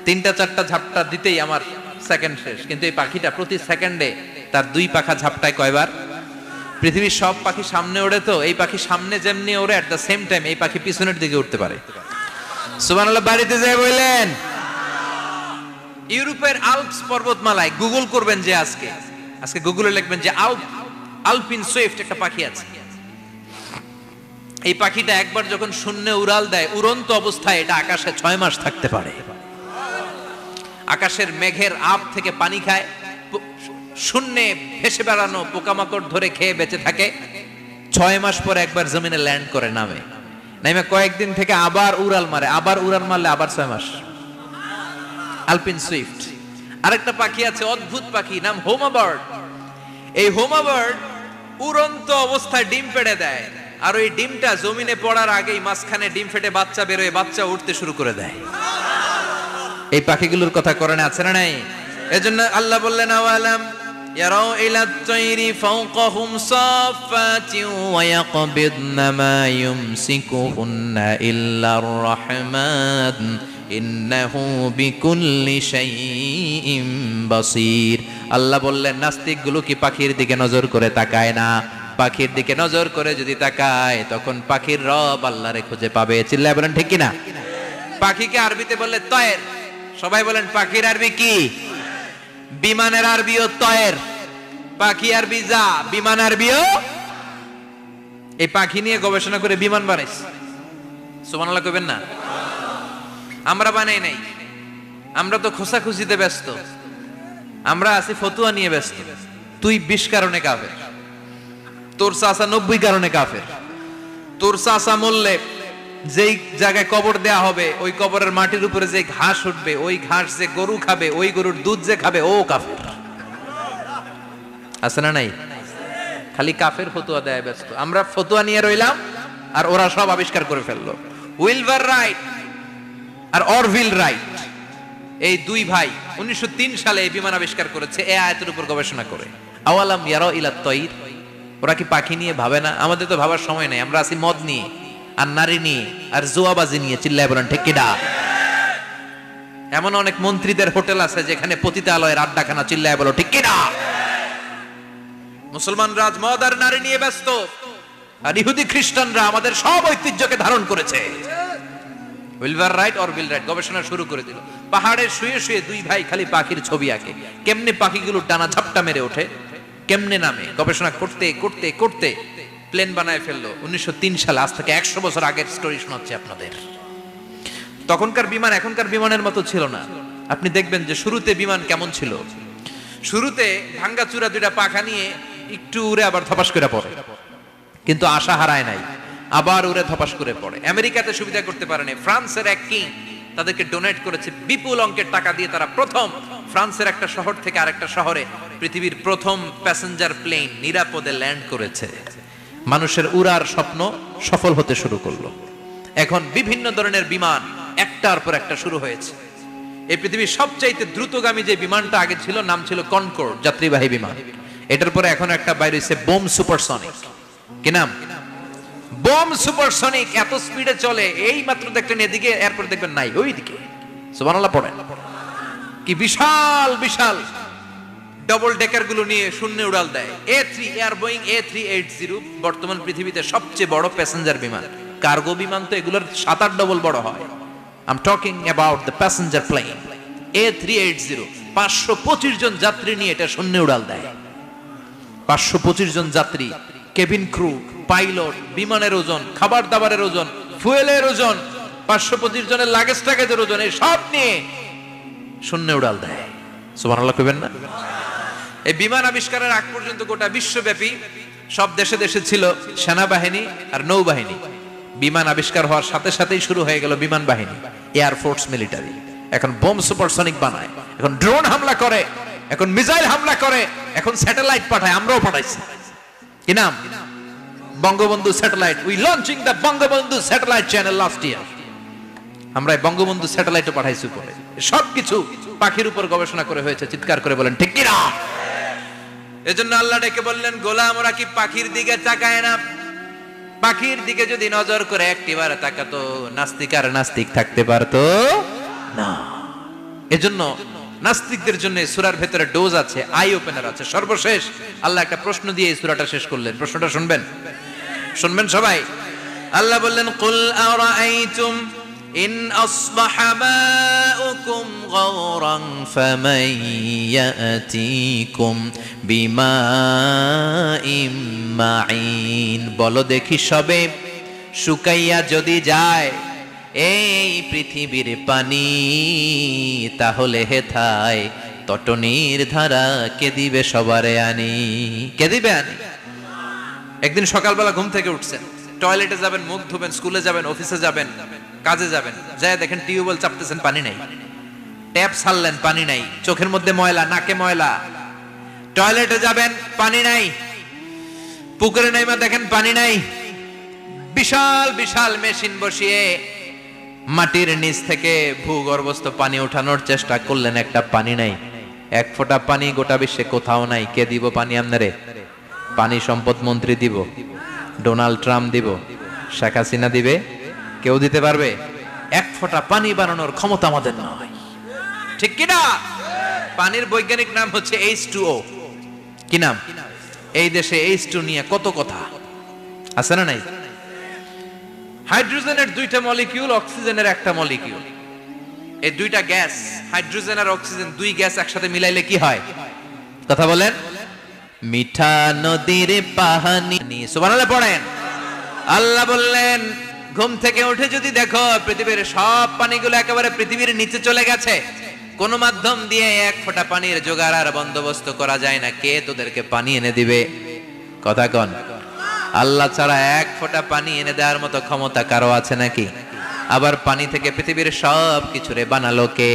3টা 4টা ঝাপটা দিতেই আমার সেকেন্ড শেষ। কিন্তু এই পাখিটা প্রতি সেকেন্ডে তার 2 পাখা ঝাপটায় কয়বার? পৃথিবীর সব পাখি সামনে ওড়ে, তো এই পাখি সামনে যেমনি ওড়ে, এট দ্য সেম টাইম এই পাখি পিছনের দিকে উঠতে পারে। সুবহানাল্লাহ। বাড়িতে যায় বললেন। ইউরোপের আল্পস পর্বতমালায় গুগল করবেন যে আজকে গুগলে লিখবেন যে আলপিন সুইফট একটা পাখি আছে। এই পাখিটা একবার যখন শূন্যে উড়াল দেয়, উড়ন্ত অবস্থায় এটা আকাশে 6 মাস থাকতে পারে। আকাশের মেঘের আপ থেকে পানি খায়, শূন্যে ভেসে বেড়ানো পোকামাকড় ধরে খেয়ে বেঁচে থাকে। 6 মাস পর একবার জমিনে ল্যান্ড করে, নামে কয়েকদিন থেকে আবার উড়াল মারে, আবার উড়াল মারলে আবার 6 মাস। আলপিন সুইফট। আরেকটা পাখি আছে, অদ্ভুত পাখি, নাম হোমা বার্ড। এই হোমা বার্ড উড়ন্ত অবস্থায় ডিম পেড়ে দেয়, আর ওই ডিমটা জমিনে পড়ার আগেই মাঝখানে ডিম ফেটে বাচ্চা বেরোয়, বাচ্চা উঠতে শুরু করে দেয়। এই পাখিগুলোর কথা কোরআনে আছে না নাই? এজন্য আল্লাহ বললেন আওয়ালাম ইয়ারাউ ইলা তাইরি ফাওকাহুম সাফাতিন ওয়া ইয়াকবিদনা মা ইউমসিকুহুন্না ইল্লার রাহমান ইন্নাহু বিকুল্লি শাইইন বাসীর। আল্লাহ বললেন নাস্তিকগুলো কি পাখির দিকে নজর করে তাকায় না? পাখির দিকে নজর করে যদি তাকায় তখন পাখির রব আল্লাহরে খুঁজে পাবে। চিল্লায় বলেন ঠিক কিনা? পাখিকে আরবিতে বললে তয়ের। সবাই বলেন পাখির আরবি কি? বিমানের আরবিও তয়ের। পাখি আরবি যা, বিমান আরবিও। এই পাখি নিয়ে গবেষণা করে বিমান বানাইছে। সুবহানাল্লাহ কইবেন না? আমরা বানাই নাই, আমরা তো খোঁচাখুচিতে ব্যস্ত, আমরা আছি ফতুয়া নিয়ে ব্যস্ত। তুই 20 কারণে কাফের, তোর চাচা 90 কারণে কাফের। তোর চাচা মরলে যেই জায়গায় কবর দেয়া হবে ওই কবরের মাটির উপরে যে ঘাস উঠবে, ওই ঘাস যে গরু খাবে, ওই গরুর দুধ যে খাবে ও কাফের। আছে না নাই? খালি কাফের ফতুয়া দেয় ব্যস্ত। আমরা ফতুয়া নিয়ে রইলাম আর ওরা সব আবিষ্কার করে ফেললো। উইলবার রাইট আর অরভিল রাইট, এই দুই ভাই 1903 সালে এই বিমান আবিষ্কার করেছে এই আয়াতের উপর গবেষণা করে। আওয়ালাম ইয়ারাউ ইলা তাইর, ওরা কি পাখি নিয়ে ভাবে না? আমাদের তো ভাবার সময় নেই, আমরা আছি মদ নিয়ে আর নারী নিয়ে আর জুয়াবাজি নিয়ে। চিল্লায় বলেন ঠিক কিনা? এমন অনেক মন্ত্রীদের হোটেল আছে যেখানে পতিতালয়ের আড্ডাখানা। চিল্লায় বলো ঠিক কিনা? মুসলমান রাজ মদ আর নারী নিয়ে ব্যস্ত, আর ইহুদি খ্রিস্টানরা আমাদের সব ঐতিহ্যকে ধারণ করেছে। উইলভার রাইট অরভিল রাইট গবেষণা শুরু করে দিল। পাহাড়ে শুয়ে শুয়ে দুই ভাই খালি পাখির ছবি আঁকে, কেমনে পাখিগুলো ডানা ঝাপটা মেরে ওঠে, কেমনে নামে। গবেষণা করতে করতে করতে প্লেন বানায় ফেললো 1903 সালে। আজ থেকে 100 বছর আগের স্টোরি শোনাচ্ছি আপনাদের। তখনকার বিমান এখনকার বিমানের মতো ছিল না। আপনি দেখবেন যে শুরুতে বিমান কেমন ছিল। শুরুতে ভাঙ্গাচুরা দুইটা পাখা নিয়ে একটু উড়ে আবার ধপাস করে পড়ে, কিন্তু আশা হারায় নাই, আবার উড়ে ধপাস করে পড়ে। আমেরিকাতে সুবিধা করতে পারেনি। ফ্রান্সের এক কিং তাদেরকে ডোনেট করেছে বিপুল অঙ্কের টাকা দিয়ে। তারা প্রথম ফ্রান্সের একটা শহর থেকে আরেকটা শহরে পৃথিবীর প্রথম প্যাসেঞ্জার প্লেন নিরাপদে ল্যান্ড করেছে। মানুষের উড়ার স্বপ্ন সফল হতে শুরু করলো। এখন বিভিন্ন ধরনের বিমান একটার পর একটা শুরু হয়েছে। এই পৃথিবীর সবচাইতে দ্রুতগামী যে বিমানটা আগে ছিল নাম ছিল কনকর্ড, যাত্রীবাহী বিমান। এটার পরে এখন একটা বাইরে হয়েছে বোম সুপারসনিক। কি নাম? Bomb supersonic. এত স্পিডে চলে, এই মাত্র দেখলেন এদিকে, এরপর দেখবেন নাই ওইদিকে। সুবহানাল্লাহ পড়েন। কি বিশাল বিশাল ডবল ডেকার গুলো নিয়ে শূন্যে উড়াল দেয়। A3 এয়ার বোয়িং A380 বর্তমান পৃথিবীতে সবচেয়ে বড় প্যাসেঞ্জার বিমান। কার্গো বিমান তো এগুলোর 7-8 ডবল বড় হয়। I'm talking about the passenger plane A380। 525 জন যাত্রী নিয়ে এটা শূন্যে উড়াল দেয়। 525 জন যাত্রী, কেবিন ক্রু, পাইলট, বিমানের ওজন, খাবার দাবারের ওজন, ফুয়েলের ওজন, 525 জনের লাগেজ টাগেজের ওজন, এই সব নিয়ে শূন্যে উড়াল দেয়। সুবহানাল্লাহ কইবেন না? এই বিমান আবিষ্কারের আগ পর্যন্ত গোটা বিশ্বব্যাপী সব দেশে দেশে ছিল সেনাবাহিনী আর নৌবাহিনী। বিমান আবিষ্কার হওয়ার সাথে সাথেই শুরু হয়ে গেল বিমান বাহিনী, এয়ার ফোর্স, মিলিটারি। এখন বোম সুপারসনিক বানায়, এখন ড্রোন হামলা করে, এখন মিসাইল হামলা করে, এখন স্যাটেলাইট পাঠায়। আমরাও পাঠাইছি। কি নাম? Bangabandhu satellite. We launching the Bangabandhu satellite channel last year. আমরা বঙ্গবন্ধু স্যাটেলাইটও পাঠাইছি উপরে। সবকিছু পাখির উপর গবেষণা করে হয়েছে। চিৎকার করে বলেন ঠিক কিনা? এজন্য আল্লাহ ডেকে বললেন, গোলাম ওরা কি পাখির দিকে তাকায় না? পাখির দিকে যদি নজর করে একটিবার তাকাতো, নাস্তিক আর নাস্তিক থাকতে পারতো না। এজন্য নাস্তিকদের জন্য সূরার ভেতরে ডোজ আছে, আই ওপেনার আছে। সর্বশেষ আল্লাহ একটা প্রশ্ন দিয়ে এই সূরাটা শেষ করলেন। প্রশ্নটা শুনবেন? শুনবেন সবাই? আল্লাহ বললেন, কুল আরাআইতুম ইন আসবাহা মাউকুম গাওরান ফামান ইয়াতিকুম বিমাইম মাইন। বলো দেখি সবে, শুকাইয়া যদি যায় এই পৃথিবীর পানি, তাহলে হেথায় তটনির ধারা কে দিবে সবারে আনি? কে দিবে আনি? একদিন সকালবেলা ঘুম থেকে উঠছেন, টয়লেটে যাবেন, মুখ ধুবেন, স্কুলে যাবেন, অফিসে যাবেন, কাজে যাবেন, যায় দেখেন টিউবওয়েল চাপতেছেন, পানি নাই। ট্যাপ ছাড়লেন, পানি নাই। চোখের মধ্যে ময়লা, নাকে ময়লা। টয়লেটে যাবেন, পানি নাই। পুকুরে নাইমা দেখেন পানি নাই, বিশাল বিশাল মেশিন বসিয়ে মাটির নিচ থেকে ভূগর্ভস্থ পানি ওঠানোর চেষ্টা করলেন, একটা পানি নাই, এক ফোঁটা পানি গোটা বিশ্বে কোথাও নাই। কে দিব পানি আপনারে? পানি সম্পদ মন্ত্রী দিব, ডোনাল্ড ট্রাম্প দিব, শেখ হাসিনা দিবে? কেউ দিতে পারবে? এক ফোঁটা পানি বানানোর ক্ষমতা আমাদের নয়, ঠিক কিনা? পানির বৈজ্ঞানিক নাম হচ্ছে H2O। কি নাম? এই দেশে H2 নিয়ে কত কথা আছে না নাই? হাইড্রোজেনের দুইটা মলিকিউল, অক্সিজেনের একটা মলিকিউল। এই দুইটা গ্যাস, হাইড্রোজেন আর অক্সিজেন, দুই গ্যাস একসাথে মিলাইলে কি হয়? কথা বলেন। মিঠা নদীর পানি, সুবহানাল্লাহ পড়েন। আল্লাহ বললেন ঘুম থেকে উঠে যদি দেখো পৃথিবীর সব পানিগুলো একেবারে পৃথিবীর নিচে চলে গেছে, কোন মাধ্যম দিয়ে এক ফোঁটা পানির জোগাড় আর বন্দোবস্ত করা যায় না, কে তোদেরকে পানি এনে দিবে? কথা কন। আল্লাহ ছাড়া এক ফোঁটা পানি এনে দেওয়ার মতো ক্ষমতা কারো আছে নাকি? আবার পানি থেকে পৃথিবীর সব কিছুরে বানালো কে?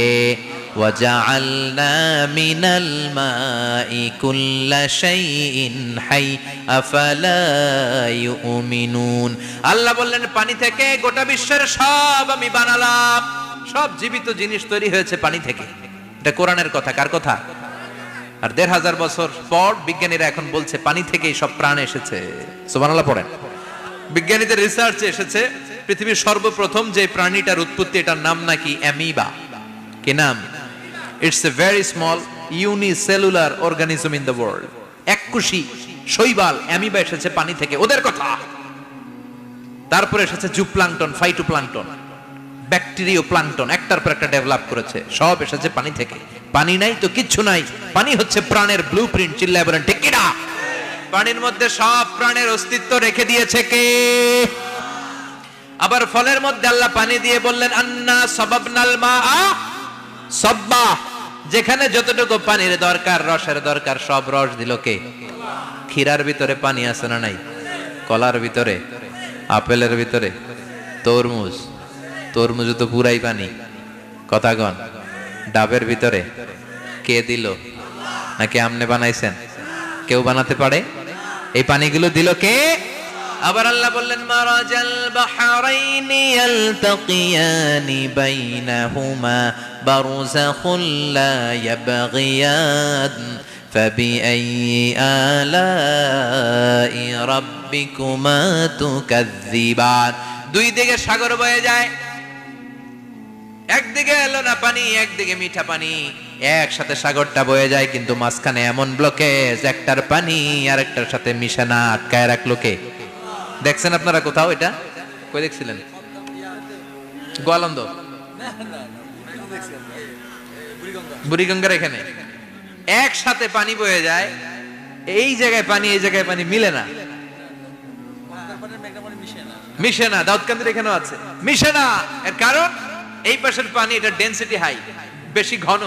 ওয়াজআলনা মিনাল মাই কুল্লা শাইইন হাই আফালা ইউমিনুন। আল্লাহ বললেন পানি থেকে গোটা বিশ্বের সব আমি বানালাম, সব জীবিত জিনিস তৈরি হয়েছে পানি থেকে। এটা কোরআনের কথা, কার কথা? আর ১৫০০ বছর পর বিজ্ঞানীরা এখন বলছে পানি থেকেই সব প্রাণ এসেছে। সুবহানাল্লাহ পড়েন। বিজ্ঞানীদের রিসার্চে এসেছে পৃথিবীর সর্বপ্রথম যে প্রাণীটার উৎপত্তি, এটার নাম নাকি অ্যামিবা। কি নাম? It's a very small unicellular organism in the world. এককোষী শৈবাল অ্যামিবা এসেছে পানি থেকে, ওদের কথা। তারপরে এসেছে জুপ্লাঙ্কটন, ফাইটোপ্লাঙ্কটন, ব্যাকটেরিয়া প্লাঙ্কটন, একটার পর একটা ডেভেলপ করেছে, সব এসেছে পানি থেকে। পানি নাই তো কিচ্ছু নাই। পানি হচ্ছে প্রাণের ব্লুপ্রিন্ট। চিল্লায় বলেন ঠিক কিনা? পানির মধ্যে সব প্রাণের অস্তিত্ব রেখে দিয়েছে কে? আবার ফলের মধ্যে আল্লাহ পানি দিয়ে বললেন আন্না সাবাবনাল মাআ সাব্বা। যেখানে যতটুকু পানির দরকার, রসের দরকার, সব রস দিল কে? ক্ষীরার ভিতরে পানি আছে না নাই? কলার ভিতরে, আপেলের ভিতরে, তরমুজ, তরমুজ তো পুরাই পানি। কথা কন। ডাবের ভিতরে কে দিল? নাকি আমনে বানাইছেন? কেউ বানাতে পারে? এই পানিগুলো দিল কে? আবার আল্লাহ বললেন মারাজাল বাহরাইনি ইয়ালতাকিয়ানি বাইনাহুমা বারযাখুল লা ইয়াবগিয়ান ফাবিআইয়ি আলাই রাব্বিকুমা তুকাযযিবান। দুই দিকে সাগর বয়ে যায়, একদিকে লোনা পানি, একদিকে মিঠা পানি, একসাথে সাগরটা বয়ে যায়, কিন্তু মাঝখানে এমন ব্লকেজ, একটার পানি আর একটার সাথে মিশে না, আটকায় রাখলো কে? দেখছেন আপনারা কোথাও এটা? কই দেখছিলেন? গোয়ালন্দ, বুড়িগঙ্গার এখানে একসাথে পানি বয়ে যায়, এই জায়গায় পানি এই জায়গায় পানি মিলে না, মিশে না। দাউদকান্দির এখানেও আছে, মিশে না। এর কারণ এই পাশের পানি, এটা ডেনসিটি হাই, বেশি ঘন,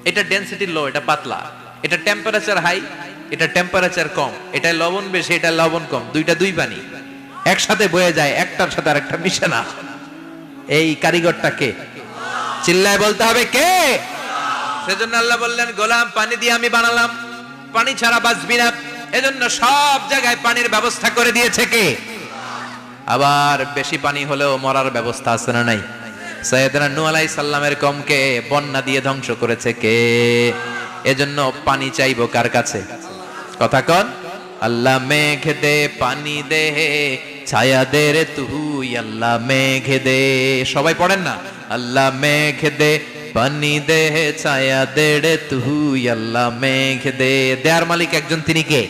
এটা ডেনসিটি লো, এটা পাতলা, এটা টেম্পারেচার হাই, এটা টেম্পারেচার কম, এটা লবণ বেশি, এটা লবণ কম, দুইটা দুই পানি একসাথে বয়ে যায়, একটার সাথে আরেকটা মিশে না। এই কারিগরটা কে? চিল্লায় বলতে হবে কে? সেজন্য আল্লাহ বললেন গোলাম পানি দিয়ে আমি বানালাম, পানি ছাড়া বাঁচবি না, এজন্য সব জায়গায় পানির ব্যবস্থা করে দিয়েছে কে? আবার বেশি পানি হলেও মরার ব্যবস্থা আছে না নাই? সাইয়েদনা নূহ আলাইহিস সালামের কওমকে বন্যা দিয়ে ধ্বংস করেছে কে? এজন্য পানি চাইবো কার কাছে? কথা কন। আল্লাহ মেঘ দে পানি দে ছায়া দে রে তুই, আল্লাহ মেঘ দে। সবাই পড়েন না? আল্লাহ মেঘ দে পানি দে ছায়া দে রে তুই, আল্লাহ মেঘ দে। দেয়ার মালিক একজন, তিনি কে?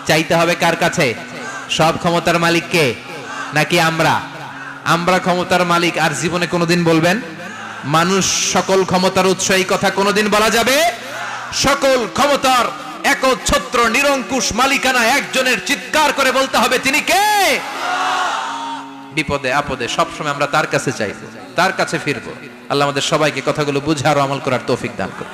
চাইতে হবে কার কাছে? সব ক্ষমতার মালিক কে? নাকি আমরা? আমরা ক্ষমতার মালিক। আর জীবনে কোনোদিন বলবেন মানুষ সকল ক্ষমতার উৎস, এই কথা কোনোদিন বলা যাবে? সকল ক্ষমতার একচ্ছত্র নিরঙ্কুশ মালিকানা একজনের, চিৎকার করে বলতে হবে তিনি কে? বিপদে আপদে সবসময় আমরা তার কাছে চাইবো, তার কাছে ফিরবো। আল্লাহ আমাদের সবাইকে কথাগুলো বুঝার ও আমল করার তৌফিক দান করুন।